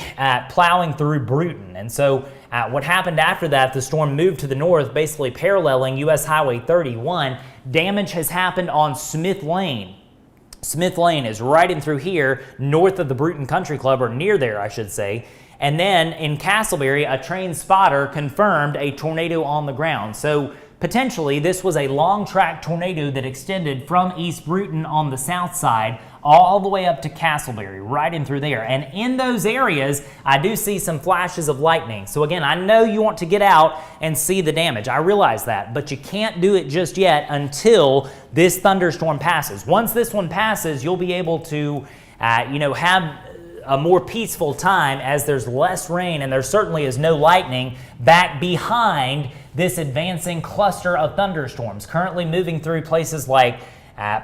plowing through Bruton. And so what happened after that, the storm moved to the north, basically paralleling U.S. Highway 31. Damage has happened on Smith Lane. Smith Lane is right in through here, north of the Bruton Country Club, or near there, I should say. And then in Castleberry, a train spotter confirmed a tornado on the ground. So potentially, this was a long-track tornado that extended from East Bruton on the south side all the way up to Castleberry, right in through there. And in those areas, I do see some flashes of lightning. So again, I know you want to get out and see the damage. I realize that, but you can't do it just yet until this thunderstorm passes. Once this one passes, you'll be able to, have a more peaceful time as there's less rain and there certainly is no lightning back behind this advancing cluster of thunderstorms, currently moving through places like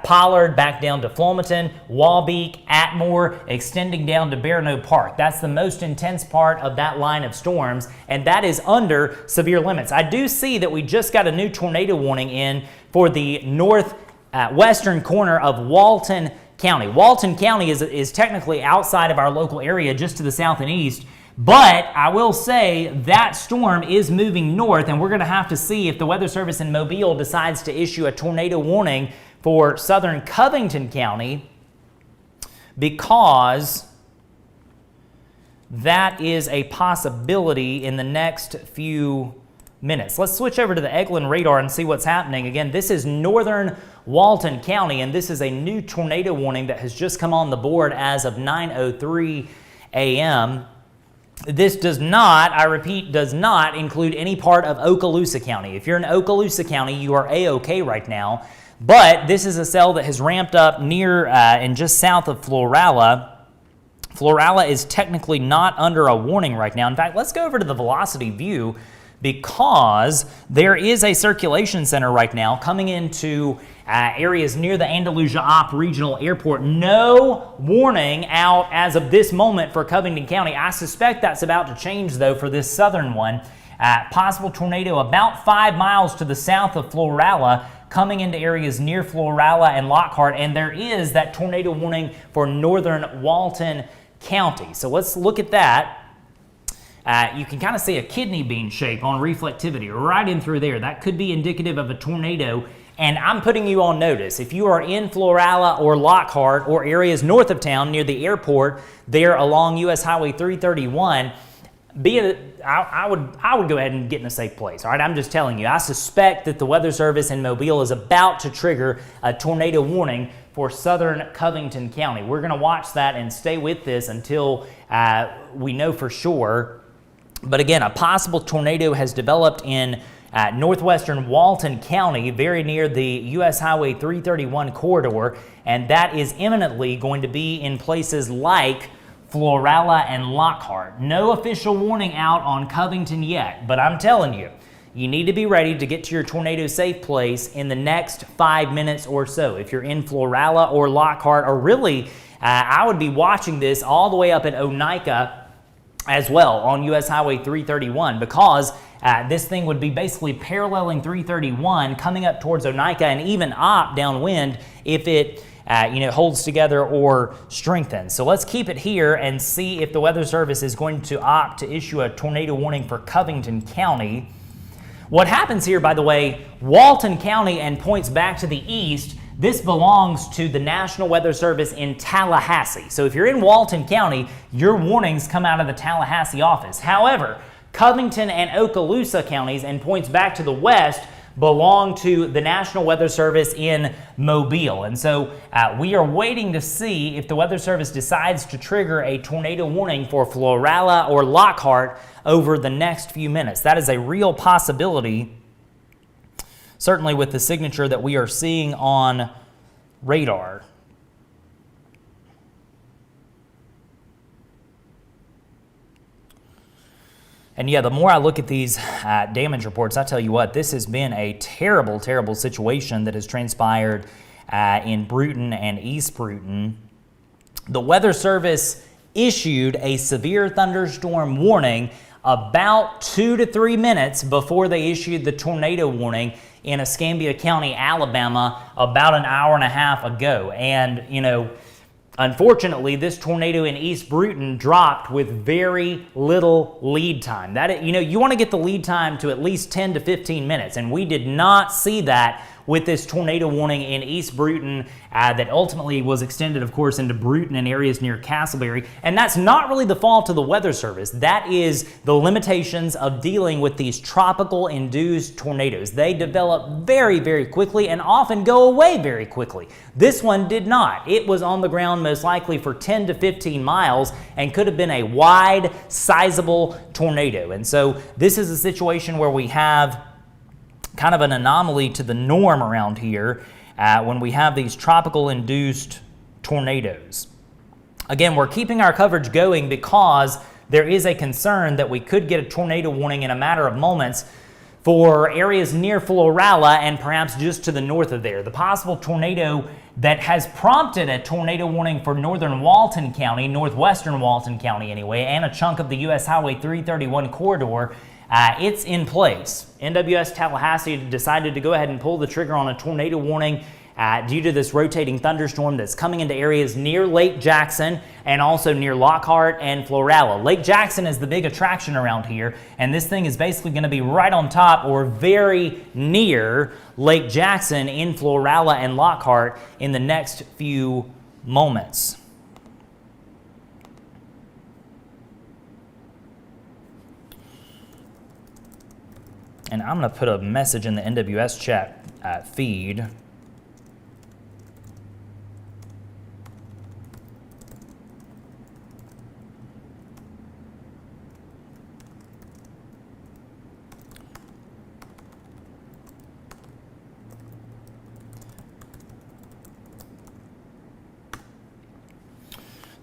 Pollard, back down to Flomaton, Waubee, Atmore, extending down to Barano Park. That's the most intense part of that line of storms, and that is under severe limits. I do see that we just got a new tornado warning in for the northwestern corner of Walton County. Walton County is technically outside of our local area, just to the south and east, but I will say that storm is moving north, and we're going to have to see if the Weather Service in Mobile decides to issue a tornado warning for southern Covington County, because that is a possibility in the next few minutes. Let's switch over to the Eglin radar and see what's happening. Again, this is northern Walton County, and this is a new tornado warning that has just come on the board as of 9:03 a.m. This does not, I repeat, does not include any part of Okaloosa County. If you're in Okaloosa County, you are A-OK right now. But this is a cell that has ramped up near and just south of Florala. Florala is technically not under a warning right now. In fact, let's go over to the velocity view because there is a circulation center right now coming into areas near the Andalusia Op Regional Airport. No warning out as of this moment for Covington County. I suspect that's about to change, though, for this southern one. Possible tornado about 5 miles to the south of Florala, coming into areas near Florala and Lockhart, and there is that tornado warning for northern Walton County. So let's look at that. You can kind of see a kidney bean shape on reflectivity right in through there. That could be indicative of a tornado, and I'm putting you on notice. If you are in Florala or Lockhart or areas north of town near the airport there along US Highway 331, I would go ahead and get in a safe place. All right, I'm just telling you. I suspect that the Weather Service in Mobile is about to trigger a tornado warning for southern Covington County. We're going to watch that and stay with this until we know for sure. But again, a possible tornado has developed in northwestern Walton County, very near the US Highway 331 corridor, and that is imminently going to be in places like Florala and Lockhart. No official warning out on Covington yet, but I'm telling you, you need to be ready to get to your tornado safe place in the next 5 minutes or so. If you're in Florala or Lockhart, or really, I would be watching this all the way up at Oneida as well on US Highway 331, because this thing would be basically paralleling 331 coming up towards Oneida and even up downwind if it holds together or strengthens. So let's keep it here and see if the Weather Service is going to opt to issue a tornado warning for Covington County. What happens here, by the way, Walton County and points back to the east, this belongs to the National Weather Service in Tallahassee. So if you're in Walton County, your warnings come out of the Tallahassee office. However, Covington and Okaloosa counties and points back to the west belong to the National Weather Service in Mobile. And so we are waiting to see if the Weather Service decides to trigger a tornado warning for Florala or Lockhart over the next few minutes. That is a real possibility, certainly with the signature that we are seeing on radar. And yeah, the more I look at these damage reports, I tell you what, this has been a terrible, terrible situation that has transpired in Bruton and East Bruton. The Weather Service issued a severe thunderstorm warning about 2 to 3 minutes before they issued the tornado warning in Escambia County, Alabama, about an hour and a half ago. And, unfortunately, this tornado in East Bruton dropped with very little lead time. You want to get the lead time to at least 10 to 15 minutes, and we did not see that with this tornado warning in East Bruton that ultimately was extended, of course, into Bruton and areas near Castleberry. And that's not really the fault of the Weather Service. That is the limitations of dealing with these tropical-induced tornadoes. They develop very, very quickly and often go away very quickly. This one did not. It was on the ground most likely for 10 to 15 miles and could have been a wide, sizable tornado. And so this is a situation where we have kind of an anomaly to the norm around here when we have these tropical-induced tornadoes. Again, we're keeping our coverage going because there is a concern that we could get a tornado warning in a matter of moments for areas near Florala and perhaps just to the north of there. The possible tornado that has prompted a tornado warning for northern Walton County, northwestern Walton County anyway, and a chunk of the US Highway 331 corridor, it's in place. NWS Tallahassee decided to go ahead and pull the trigger on a tornado warning due to this rotating thunderstorm that's coming into areas near Lake Jackson and also near Lockhart and Florala. Lake Jackson is the big attraction around here, and this thing is basically going to be right on top or very near Lake Jackson in Florala and Lockhart in the next few moments. And I'm going to put a message in the NWS chat feed.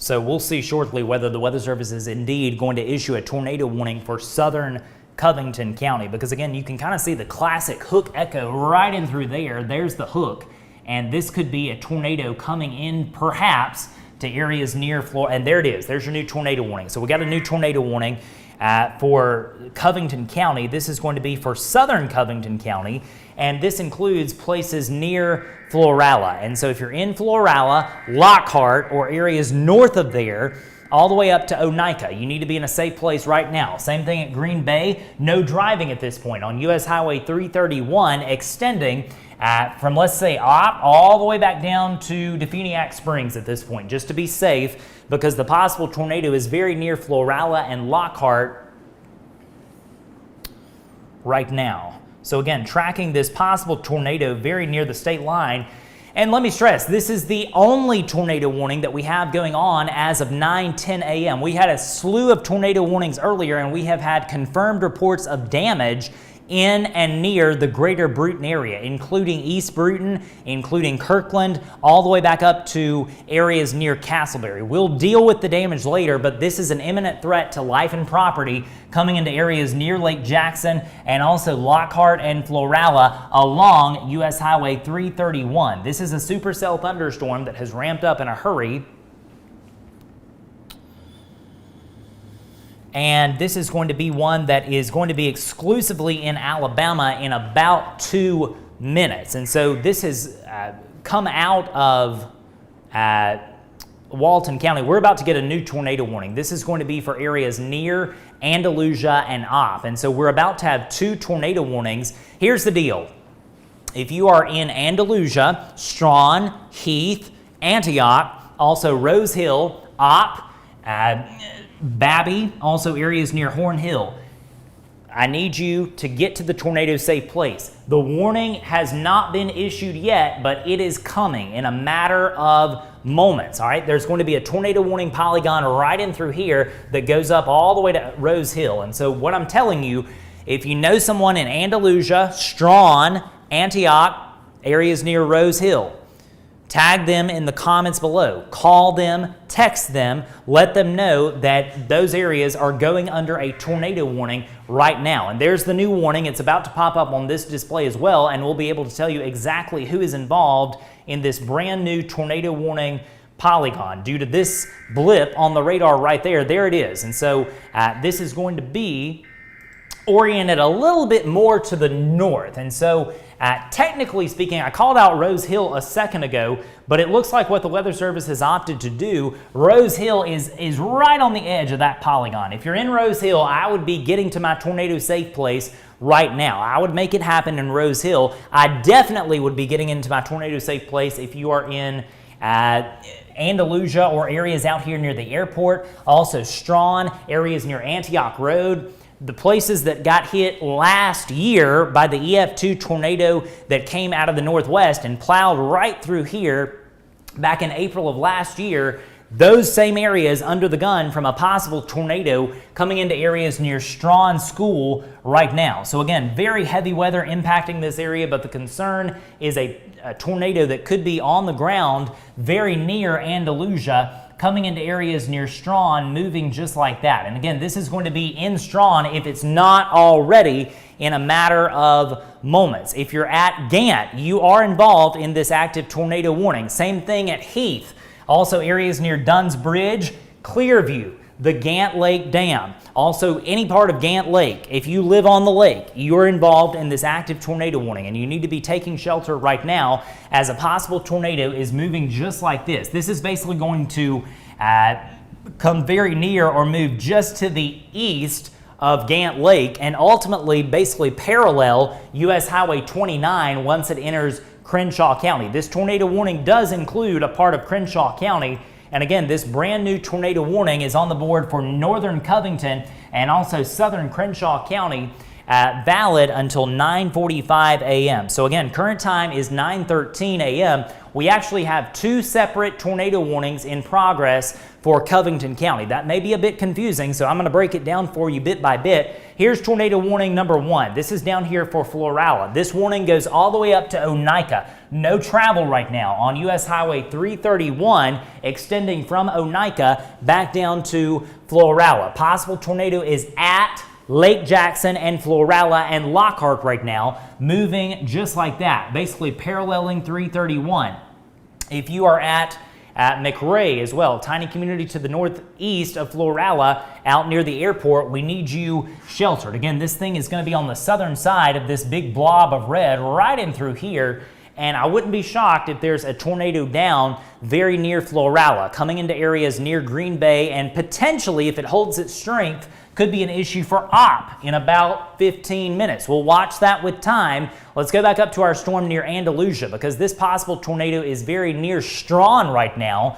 So we'll see shortly whether the Weather Service is indeed going to issue a tornado warning for southern Covington County, because again, you can kind of see the classic hook echo right in through there. There's the hook, and this could be a tornado coming in perhaps to areas near Florida. And there it is. There's your new tornado warning. So we got a new tornado warning for Covington County. This is going to be for southern Covington County, and this includes places near Florala. And so if you're in Florala, Lockhart, or areas north of there, all the way up to Oneida, you need to be in a safe place right now. Same thing at Green Bay. No driving at this point on US Highway 331, extending from, let's say, Opp all the way back down to Defuniak Springs at this point, just to be safe, because the possible tornado is very near Florala and Lockhart right now. So again, tracking this possible tornado very near the state line. And let me stress, this is the only tornado warning that we have going on as of 9:10 a.m. We had a slew of tornado warnings earlier, and we have had confirmed reports of damage in and near the greater Bruton area, including East Bruton, including Kirkland, all the way back up to areas near Castleberry. We'll deal with the damage later, but this is an imminent threat to life and property coming into areas near Lake Jackson and also Lockhart and Florala along US Highway 331. This is a supercell thunderstorm that has ramped up in a hurry. And this is going to be one that is going to be exclusively in Alabama in about 2 minutes. And so this has come out of Walton County. We're about to get a new tornado warning. This is going to be for areas near Andalusia and Opp. And so we're about to have 2 tornado warnings. Here's the deal. If you are in Andalusia, Strawn, Heath, Antioch, also Rose Hill, Opp, Babby, also areas near Horn Hill, I need you to get to the tornado safe place. The warning has not been issued yet, but it is coming in a matter of moments, all right? There's going to be a tornado warning polygon right in through here that goes up all the way to Rose Hill. And so what I'm telling you, if you know someone in Andalusia, Strawn, Antioch, areas near Rose Hill, tag them in the comments below. Call them, text them, let them know that those areas are going under a tornado warning right now. And there's the new warning. It's about to pop up on this display as well, and we'll be able to tell you exactly who is involved in this brand new tornado warning polygon due to this blip on the radar right there. There it is. And so this is going to be oriented a little bit more to the north. And so technically speaking, I called out Rose Hill a second ago, but it looks like what the Weather Service has opted to do, Rose Hill is right on the edge of that polygon. If you're in Rose Hill, I would be getting to my tornado safe place right now. I would make it happen in Rose Hill. I definitely would be getting into my tornado safe place if you are in Andalusia or areas out here near the airport. Also Strawn, areas near Antioch Road. The places that got hit last year by the EF2 tornado that came out of the northwest and plowed right through here back in April of last year, those same areas under the gun from a possible tornado coming into areas near Strawn School right now. So again, very heavy weather impacting this area, but the concern is a tornado that could be on the ground very near Andalusia, coming into areas near Strawn, moving just like that. And again, this is going to be in Strawn if it's not already in a matter of moments. If you're at Gant, you are involved in this active tornado warning. Same thing at Heath. Also areas near Dunn's Bridge, Clearview, the Gant Lake Dam. Also any part of Gant Lake. If you live on the lake, you are involved in this active tornado warning, and you need to be taking shelter right now as a possible tornado is moving just like this. This is basically going to come very near or move just to the east of Gant Lake and ultimately basically parallel US Highway 29 once it enters Crenshaw County. This tornado warning does include a part of Crenshaw County. And again, this brand new tornado warning is on the board for northern Covington and also southern Crenshaw County, valid until 9:45 a.m. So again, current time is 9:13 a.m. We actually have 2 separate tornado warnings in progress for Covington County. That may be a bit confusing, so I'm going to break it down for you bit by bit. here's tornado warning number 1. This is down here for Florala. This warning goes all the way up to Oneika. No travel right now on US Highway 331 extending from Oneika back down to Florala. Possible tornado is at Lake Jackson and Florala and Lockhart right now, moving just like that, basically paralleling 331. If you are at McRae as well, tiny community to the northeast of Florala out near the airport, we need you sheltered. Again, this thing is going to be on the southern side of this big blob of red right in through here. And I wouldn't be shocked if there's a tornado down very near Florala, coming into areas near Green Bay, and potentially, if it holds its strength, could be an issue for Opp in about 15 minutes. We'll watch that with time. Let's go back up to our storm near Andalusia, because this possible tornado is very near Strawn right now.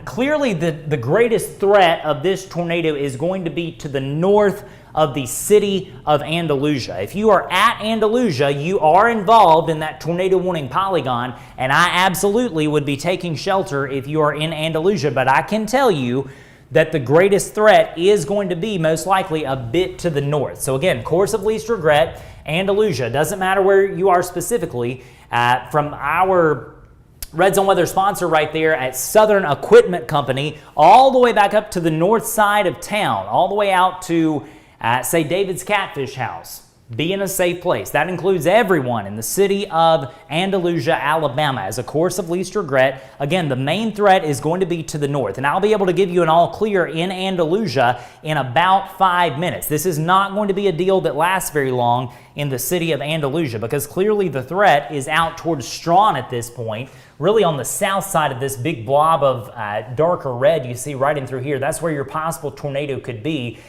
Clearly, the greatest threat of this tornado is going to be to the north of the city of Andalusia. If you are at Andalusia, you are involved in that tornado warning polygon, and I absolutely would be taking shelter if you are in Andalusia. But I can tell you that the greatest threat is going to be most likely a bit to the north. So again, course of least regret, Andalusia. Doesn't matter where you are specifically. From our Red Zone Weather sponsor right there at Southern Equipment Company, all the way back up to the north side of town, all the way out to, say, David's Catfish House. Be in a safe place. That includes everyone in the city of Andalusia, Alabama, as a course of least regret. Again, the main threat is going to be to the north, and I'll be able to give you an all clear in Andalusia in about 5 minutes. This is not going to be a deal that lasts very long in the city of Andalusia, because clearly the threat is out towards Strawn at this point, really on the south side of this big blob of darker red you see right in through here. That's where your possible tornado could be.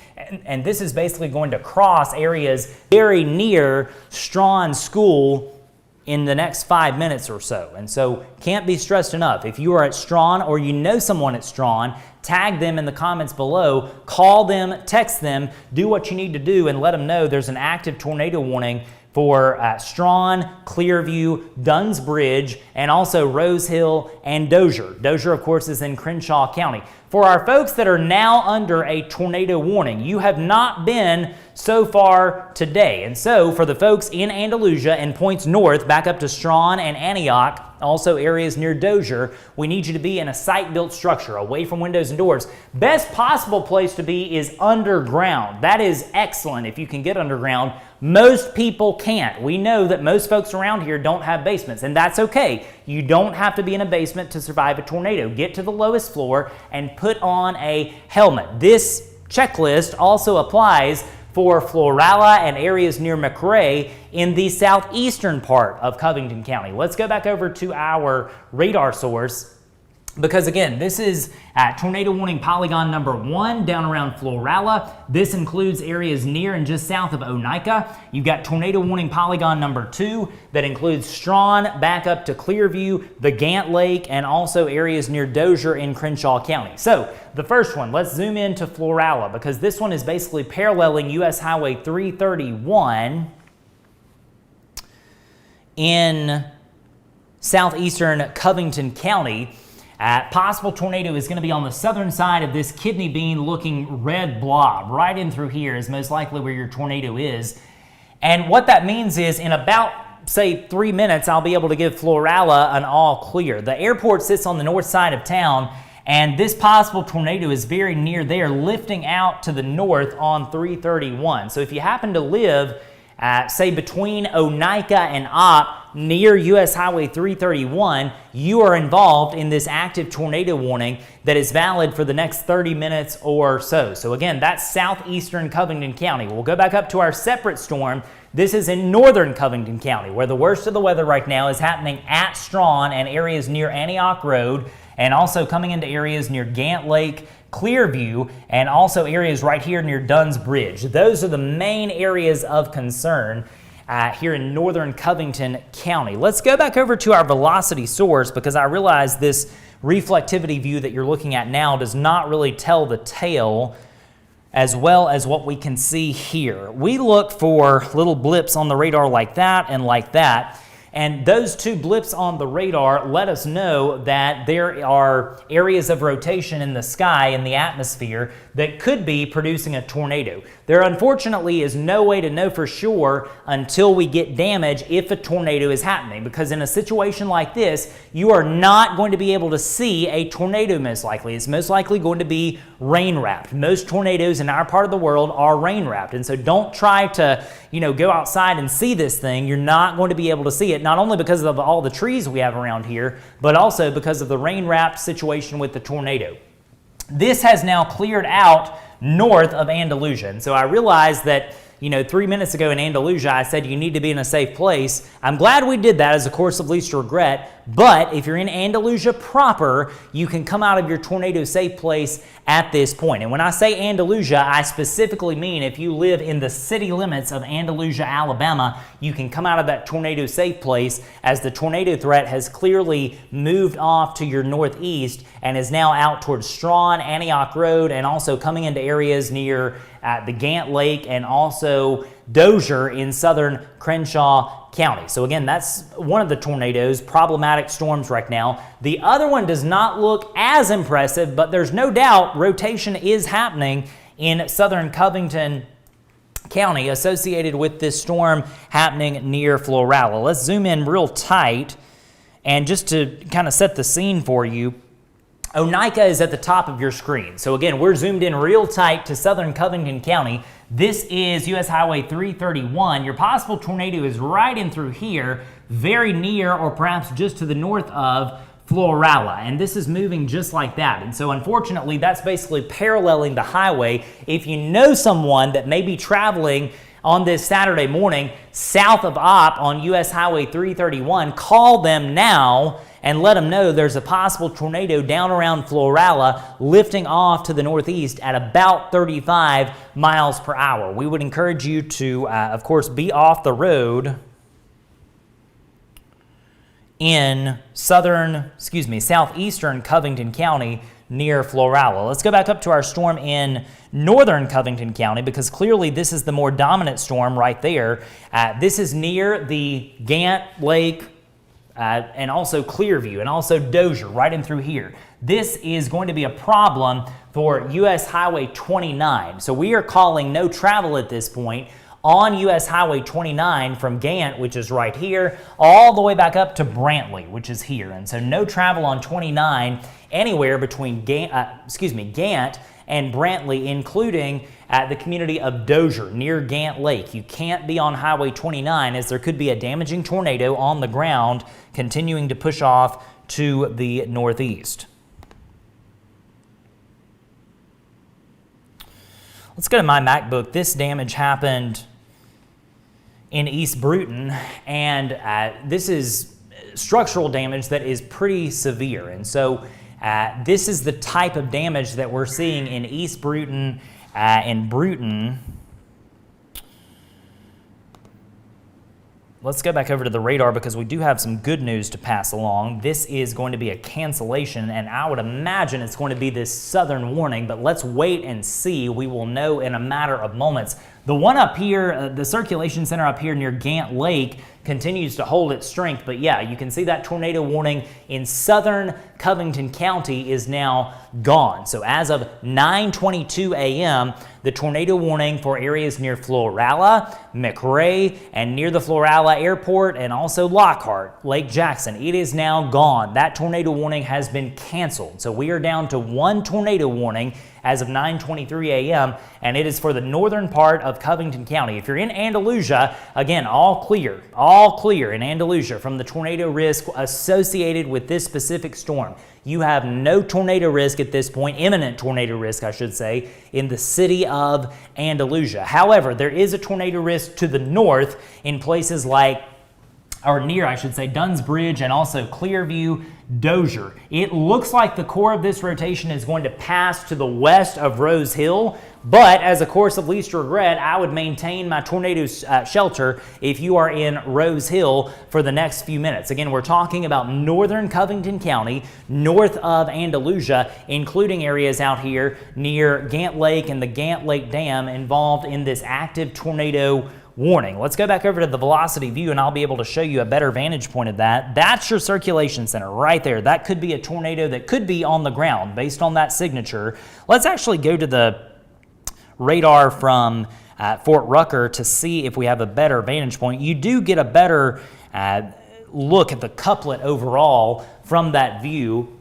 And this is basically going to cross areas very near Strawn School in the next 5 minutes or so. And so can't be stressed enough. If you are at Strawn or you know someone at Strawn, tag them in the comments below, call them, text them, do what you need to do, and let them know there's an active tornado warning for Strawn, Clearview, Dunn's Bridge, and also Rose Hill and Dozier. Dozier, of course, is in Crenshaw County. For our folks that are now under a tornado warning, you have not been so far today. And so for the folks in Andalusia and points north back up to Strawn and Antioch, also areas near Dozier, we need you to be in a site-built structure away from windows and doors. Best possible place to be is underground. That is excellent if you can get underground. Most people can't. We know that most folks around here don't have basements, and that's okay. You don't have to be in a basement to survive a tornado. Get to the lowest floor and put on a helmet. This checklist also applies for Florala and areas near McRae in the southeastern part of Covington County. Let's go back over to our radar source, because again, this is tornado warning polygon number 1 down around Florala. This includes areas near and just south of Oneika. You've got tornado warning polygon number 2 that includes Strawn back up to Clearview, the Gant Lake, and also areas near Dozier in Crenshaw County. So the first one, let's zoom in to Florala, because this one is basically paralleling US Highway 331 in southeastern Covington County. Possible tornado is going to be on the southern side of this kidney bean looking red blob. Right in through here is most likely where your tornado is. And what that means is in about, say, 3 minutes, I'll be able to give Florala an all clear. The airport sits on the north side of town, and this possible tornado is very near there, lifting out to the north on 331. So if you happen to live, say, between Oneika and Opp, near US Highway 331, you are involved in this active tornado warning that is valid for the next 30 minutes or so. So again, that's southeastern Covington County. We'll go back up to our separate storm. This is in northern Covington County, where the worst of the weather right now is happening at Strawn and areas near Antioch Road, and also coming into areas near Gant Lake, Clearview, and also areas right here near Dunn's Bridge. Those are the main areas of concern here in northern Covington County. Let's go back over to our velocity source, because I realize this reflectivity view that you're looking at now does not really tell the tale as well as what we can see here. We look for little blips on the radar like that and like that. And those two blips on the radar let us know that there are areas of rotation in the sky, in the atmosphere, that could be producing a tornado. There unfortunately is no way to know for sure until we get damage if a tornado is happening, because in a situation like this, you are not going to be able to see a tornado most likely. It's most likely going to be rain wrapped. Most tornadoes in our part of the world are rain wrapped. And so don't try to, go outside and see this thing. You're not going to be able to see it, not only because of all the trees we have around here, but also because of the rain wrapped situation with the tornado. This has now cleared out north of Andalusia. And so I realized that 3 minutes ago in Andalusia, I said you need to be in a safe place. I'm glad we did that as a course of least regret. But if you're in Andalusia proper, you can come out of your tornado safe place at this point. And when I say Andalusia, I specifically mean if you live in the city limits of Andalusia, Alabama, you can come out of that tornado safe place, as the tornado threat has clearly moved off to your northeast and is now out towards Strawn, Antioch Road, and also coming into areas near the Gant Lake and also Dozier in southern Crenshaw County. So again, that's one of the tornadoes, problematic storms right now. The other one does not look as impressive, but there's no doubt rotation is happening in southern Covington County associated with this storm happening near Florala. Let's zoom in real tight, and just to kind of set the scene for you, Oneika is at the top of your screen. So again, we're zoomed in real tight to southern Covington County. This is US Highway 331. Your possible tornado is right in through here, very near or perhaps just to the north of Florala. And this is moving just like that. And so unfortunately, that's basically paralleling the highway. If you know someone that may be traveling on this Saturday morning south of Opp on US Highway 331, call them now and let them know there's a possible tornado down around Florala lifting off to the northeast at about 35 miles per hour. We would encourage you to, of course, be off the road in southeastern Covington County near Florala. Let's go back up to our storm in northern Covington County, because clearly this is the more dominant storm right there. This is near the Gant Lake and also Clearview and also Dozier right in through here. This is going to be a problem for US Highway 29. So we are calling no travel at this point on US Highway 29 from Gant, which is right here, all the way back up to Brantley, which is here. And so no travel on 29 anywhere between Gant and Brantley, including the community of Dozier near Gant Lake. You can't be on Highway 29, as there could be a damaging tornado on the ground continuing to push off to the northeast. Let's go to my MacBook. This damage happened in East Bruton, and this is structural damage that is pretty severe. And so this is the type of damage that we're seeing in East Bruton and Bruton. Let's go back over to the radar, because we do have some good news to pass along. This is going to be a cancellation, and I would imagine it's going to be this southern warning, but let's wait and see. We will know in a matter of moments. The one up here, the circulation center up here near Gant Lake, continues to hold its strength, but yeah, you can see that tornado warning in southern Covington County is now gone. So as of 9:22 a.m., the tornado warning for areas near Florala, McRae, and near the Florala Airport, and also Lockhart, Lake Jackson, it is now gone. That tornado warning has been canceled. So we are down to one tornado warning as of 9:23 a.m., and it is for the northern part of Covington County. If you're in Andalusia, again, all clear in Andalusia from the tornado risk associated with this specific storm. You have no tornado risk at this point, imminent tornado risk, I should say, in the city of Andalusia. However, there is a tornado risk to the north in places like, or near, I should say, Dunn's Bridge and also Clearview, Dozier. It looks like the core of this rotation is going to pass to the west of Rose Hill, but as a course of least regret, I would maintain my tornado shelter if you are in Rose Hill for the next few minutes. Again, we're talking about northern Covington County, north of Andalusia, including areas out here near Gant Lake and the Gant Lake Dam involved in this active tornado warning. Let's go back over to the velocity view and I'll be able to show you a better vantage point of that. That's your circulation center right there. That could be a tornado that could be on the ground based on that signature. Let's actually go to the radar from Fort Rucker to see if we have a better vantage point. You do get a better look at the couplet overall from that view.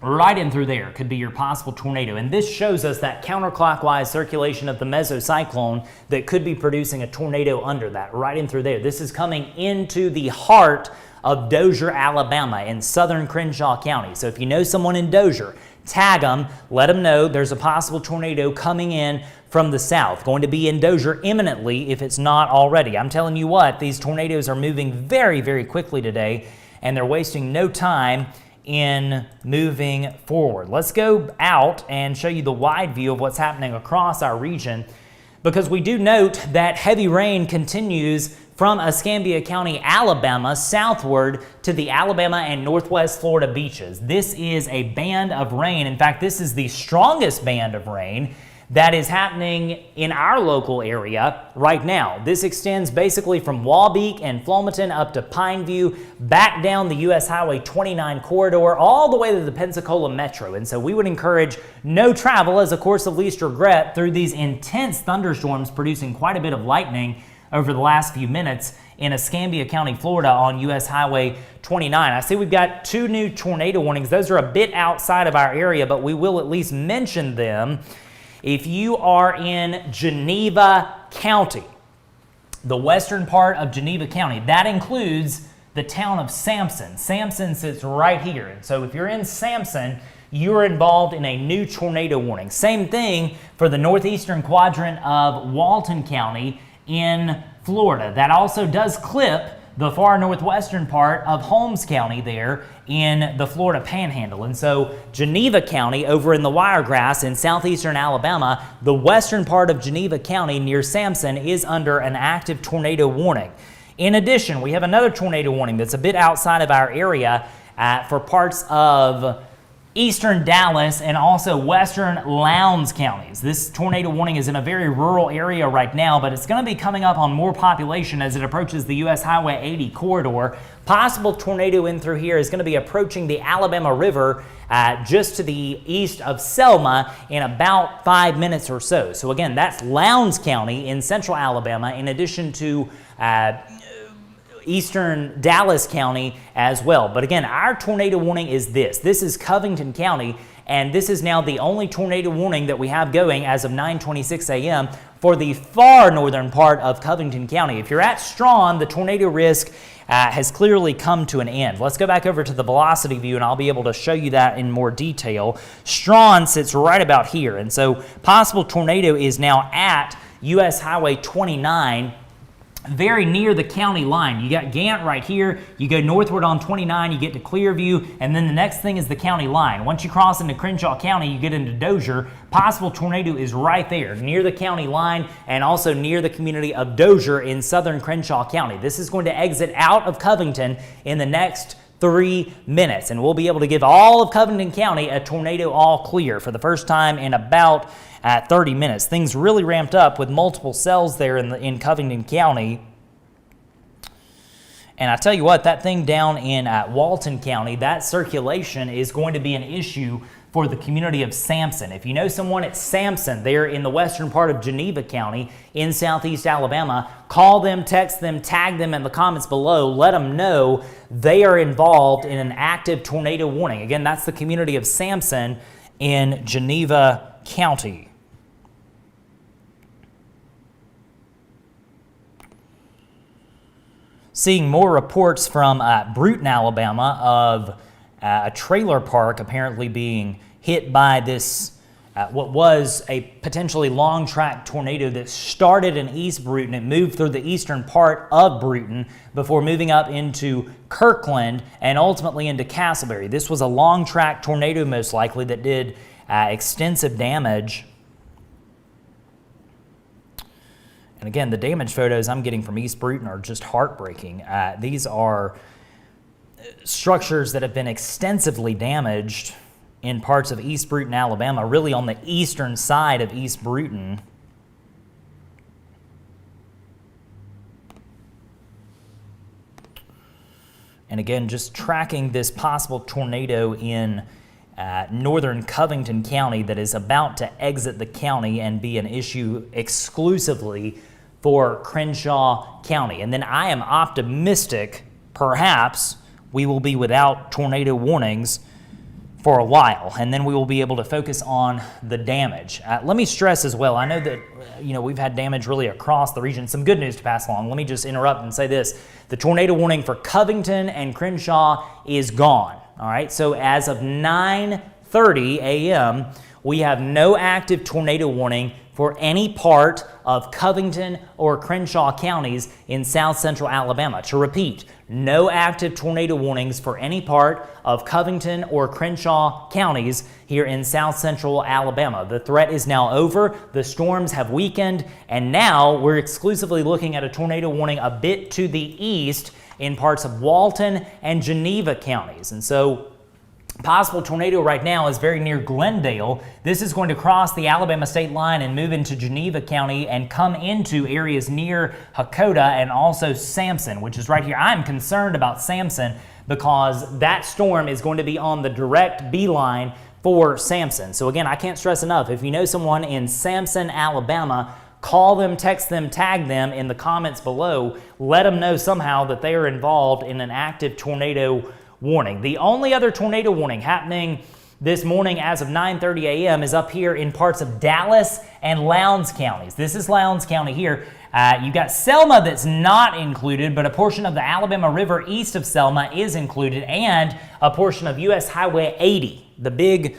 Right in through there could be your possible tornado. And this shows us that counterclockwise circulation of the mesocyclone that could be producing a tornado under that, right in through there. This is coming into the heart of Dozier, Alabama in southern Crenshaw County. So if you know someone in Dozier, tag them, let them know there's a possible tornado coming in from the south, going to be in Dozier imminently if it's not already. I'm telling you what, these tornadoes are moving very, very quickly today, and they're wasting no time in moving forward. Let's go out and show you the wide view of what's happening across our region, because we do note that heavy rain continues from Escambia County, Alabama, southward to the Alabama and Northwest Florida beaches. This is a band of rain. In fact, this is the strongest band of rain that is happening in our local area right now. This extends basically from Waubee and Flomaton up to Pineview, back down the US Highway 29 corridor, all the way to the Pensacola Metro. And so we would encourage no travel as a course of least regret through these intense thunderstorms producing quite a bit of lightning over the last few minutes in Escambia County, Florida on US Highway 29. I see we've got 2 new tornado warnings. Those are a bit outside of our area, but we will at least mention them. If you are in Geneva County, the western part of Geneva County, that includes the town of Sampson. Sampson sits right here. And so if you're in Sampson, you're involved in a new tornado warning. Same thing for the northeastern quadrant of Walton County in Florida. That also does clip the far northwestern part of Holmes County there in the Florida Panhandle. And so Geneva County over in the Wiregrass in southeastern Alabama, the western part of Geneva County near Sampson is under an active tornado warning. In addition, we have another tornado warning that's a bit outside of our area for parts of eastern Dallas and also western Lowndes counties. This tornado warning is in a very rural area right now, but it's going to be coming up on more population as it approaches the US Highway 80 corridor. Possible tornado in through here is going to be approaching the Alabama River just to the east of Selma in about 5 minutes or so. So again, that's Lowndes County in central Alabama, in addition to eastern Dallas County as well. But again, our tornado warning is this. This is Covington County, and this is now the only tornado warning that we have going as of 9:26 a.m. for the far northern part of Covington County. If you're at Strawn, the tornado risk has clearly come to an end. Let's go back over to the velocity view, and I'll be able to show you that in more detail. Strawn sits right about here, and so possible tornado is now at US Highway 29, very near the county line. You got Gant right here. You go northward on 29, you get to Clearview, and then the next thing is the county line. Once you cross into Crenshaw County, you get into Dozier. Possible tornado is right there, near the county line, and also near the community of Dozier in southern Crenshaw County. This is going to exit out of Covington in the next 3 minutes, and we'll be able to give all of Covington County a tornado all clear for the first time in about 30 minutes. Things really ramped up with multiple cells there in Covington County. And I tell you what, that thing down in Walton County, that circulation is going to be an issue for the community of Sampson. If you know someone at Sampson, they're in the western part of Geneva County in southeast Alabama, call them, text them, tag them in the comments below, let them know they are involved in an active tornado warning. Again, that's the community of Sampson in Geneva County. Seeing more reports from Bruton, Alabama of a trailer park apparently being hit by this, what was a potentially long track tornado that started in East Bruton. It moved through the eastern part of Bruton before moving up into Kirkland and ultimately into Castleberry. This was a long track tornado most likely that did extensive damage. And again, the damage photos I'm getting from East Bruton are just heartbreaking. These are structures that have been extensively damaged in parts of East Bruton, Alabama, really on the eastern side of East Bruton. And again, just tracking this possible tornado in northern Covington County that is about to exit the county and be an issue exclusively for Crenshaw County. And then I am optimistic, perhaps, we will be without tornado warnings for a while, and then we will be able to focus on the damage. Let me stress as well, I know that we've had damage really across the region. Some good news to pass along. Let me just interrupt and say this. The tornado warning for Covington and Crenshaw is gone. All right, so as of 9:30 a.m., we have no active tornado warning for any part of Covington or Crenshaw counties in south central Alabama. To repeat, no active tornado warnings for any part of Covington or Crenshaw counties here in south central Alabama. The threat is now over, the storms have weakened, and now we're exclusively looking at a tornado warning a bit to the east in parts of Walton and Geneva counties. And so possible tornado right now is very near Glendale. This is going to cross the Alabama state line and move into Geneva County and come into areas near Hakoda and also Sampson, which is right here. I'm concerned about Sampson because that storm is going to be on the direct beeline for Sampson. So again, I can't stress enough, if you know someone in Sampson, Alabama, call them, text them, tag them in the comments below. Let them know somehow that they are involved in an active tornado warning. The only other tornado warning happening this morning as of 9:30 a.m. is up here in parts of Dallas and Lowndes counties. This is Lowndes County here. You've got Selma that's not included, but a portion of the Alabama River east of Selma is included, and a portion of U.S. Highway 80, the big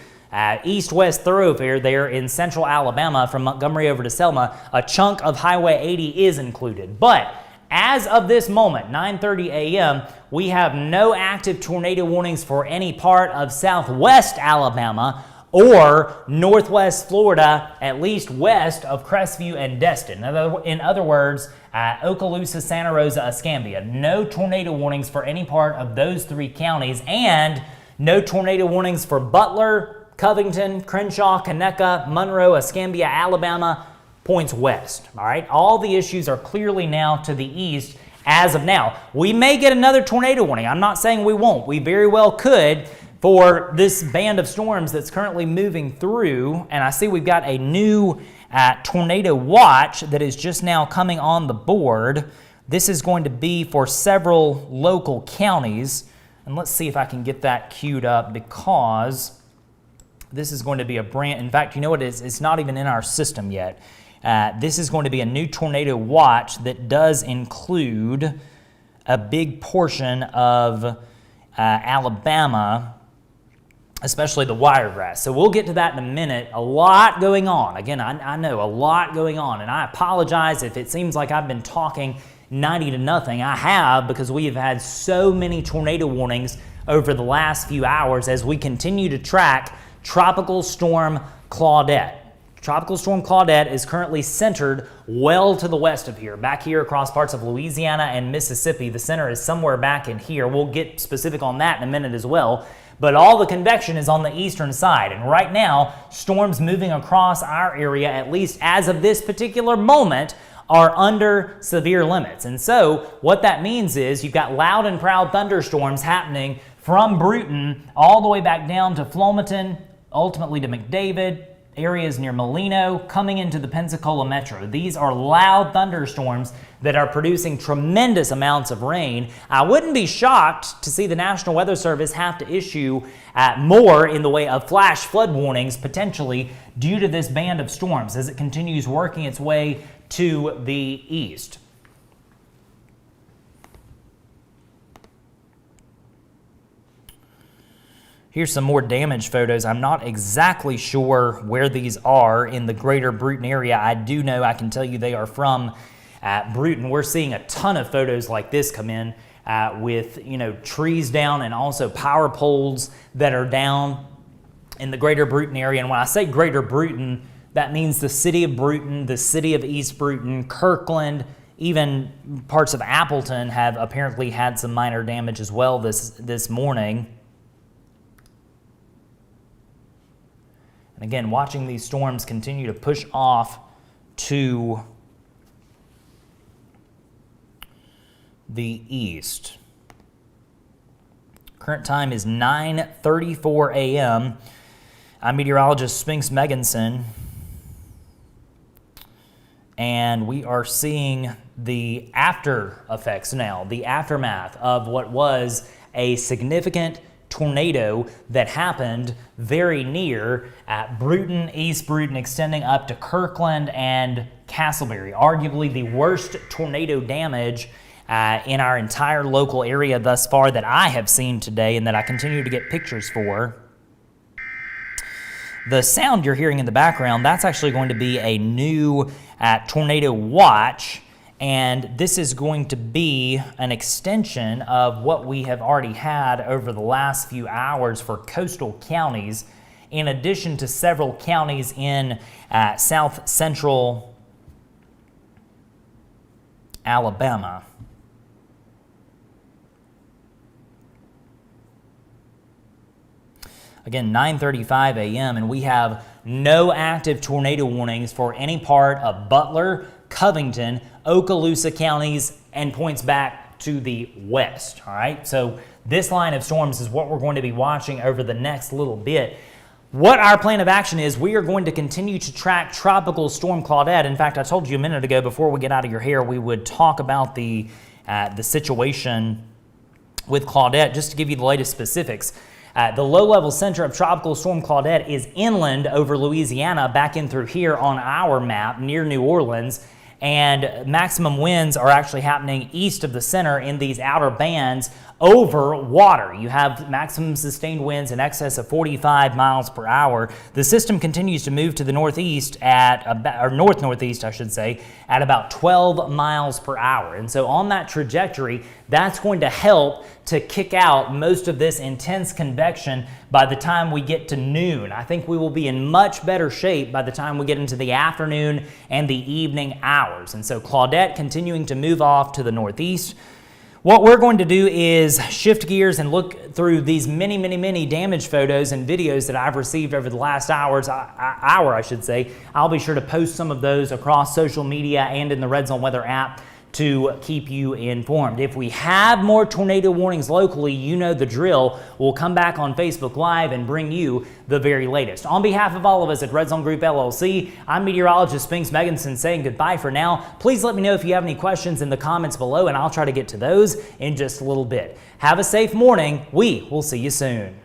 east-west thoroughfare there in central Alabama from Montgomery over to Selma. A chunk of Highway 80 is included. But as of this moment, 9:30 a.m., we have no active tornado warnings for any part of southwest Alabama or northwest Florida, at least west of Crestview and Destin. In other words, Okaloosa, Santa Rosa, Escambia. No tornado warnings for any part of those three counties, and no tornado warnings for Butler, Covington, Crenshaw, Conecuh, Monroe, Escambia, Alabama, points west. All right, all the issues are clearly now to the east as of now. We may get another tornado warning. I'm not saying we won't. We very well could for this band of storms that's currently moving through. And I see we've got a new tornado watch that is just now coming on the board. This is going to be for several local counties. And let's see if I can get that queued up, because this is going to be a brand, in fact, you know what it is? It's not even in our system yet. This is going to be a new tornado watch that does include a big portion of Alabama, especially the Wiregrass. So we'll get to that in a minute. A lot going on. Again, I know a lot going on, and I apologize if it seems like I've been talking 90 to nothing. I have, because we have had so many tornado warnings over the last few hours as we continue to track Tropical Storm Claudette. Tropical Storm Claudette is currently centered well to the west of here, back here across parts of Louisiana and Mississippi. The center is somewhere back in here. We'll get specific on that in a minute as well. But all the convection is on the eastern side. And right now, storms moving across our area, at least as of this particular moment, are under severe limits. And so what that means is you've got loud and proud thunderstorms happening from Bruton all the way back down to Flomaton, ultimately to McDavid, areas near Molino, coming into the Pensacola metro. These are loud thunderstorms that are producing tremendous amounts of rain. I wouldn't be shocked to see the National Weather Service have to issue more in the way of flash flood warnings, potentially due to this band of storms as it continues working its way to the east. Here's some more damage photos. I'm not exactly sure where these are in the greater Bruton area. I do know, I can tell you they are from Bruton. We're seeing a ton of photos like this come in with trees down and also power poles that are down in the greater Bruton area. And when I say greater Bruton, that means the city of Bruton, the city of East Bruton, Kirkland, even parts of Appleton have apparently had some minor damage as well this morning. And again, watching these storms continue to push off to the east. Current time is 9:34 a.m. I'm meteorologist Spinks Megginson, and we are seeing the after effects now, the aftermath of what was a significant tornado that happened very near at Bruton, East Bruton, extending up to Kirkland and Castleberry. Arguably the worst tornado damage in our entire local area thus far that I have seen today and that I continue to get pictures for. The sound you're hearing in the background, that's actually going to be a new tornado watch, and this is going to be an extension of what we have already had over the last few hours for coastal counties, in addition to several counties in south central Alabama. Again, 9:35 a.m., and we have no active tornado warnings for any part of Butler, Covington, Okaloosa counties, and points back to the west. All right, so this line of storms is what we're going to be watching over the next little bit. What our plan of action is, we are going to continue to track Tropical Storm Claudette. In fact, I told you a minute ago, before we get out of your hair, we would talk about the situation with Claudette, just to give you the latest specifics. The low-level center of Tropical Storm Claudette is inland over Louisiana, back in through here on our map near New Orleans, and maximum winds are actually happening east of the center in these outer bands over water. You have maximum sustained winds in excess of 45 miles per hour. The system continues to move to the northeast at about, or north-northeast, I should say, at about 12 miles per hour. And so on that trajectory, that's going to help to kick out most of this intense convection by the time we get to noon. I think we will be in much better shape by the time we get into the afternoon and the evening hours. And so Claudette continuing to move off to the northeast. What we're going to do is shift gears and look through these many damage photos and videos that I've received over the last hour, I should say. I'll be sure to post some of those across social media and in the Red Zone Weather app to keep you informed. If we have more tornado warnings locally, you know the drill. We'll come back on Facebook Live and bring you the very latest. On behalf of all of us at Red Zone Group LLC, I'm meteorologist Spinks Megginson saying goodbye for now. Please let me know if you have any questions in the comments below, and I'll try to get to those in just a little bit. Have a safe morning. We will see you soon.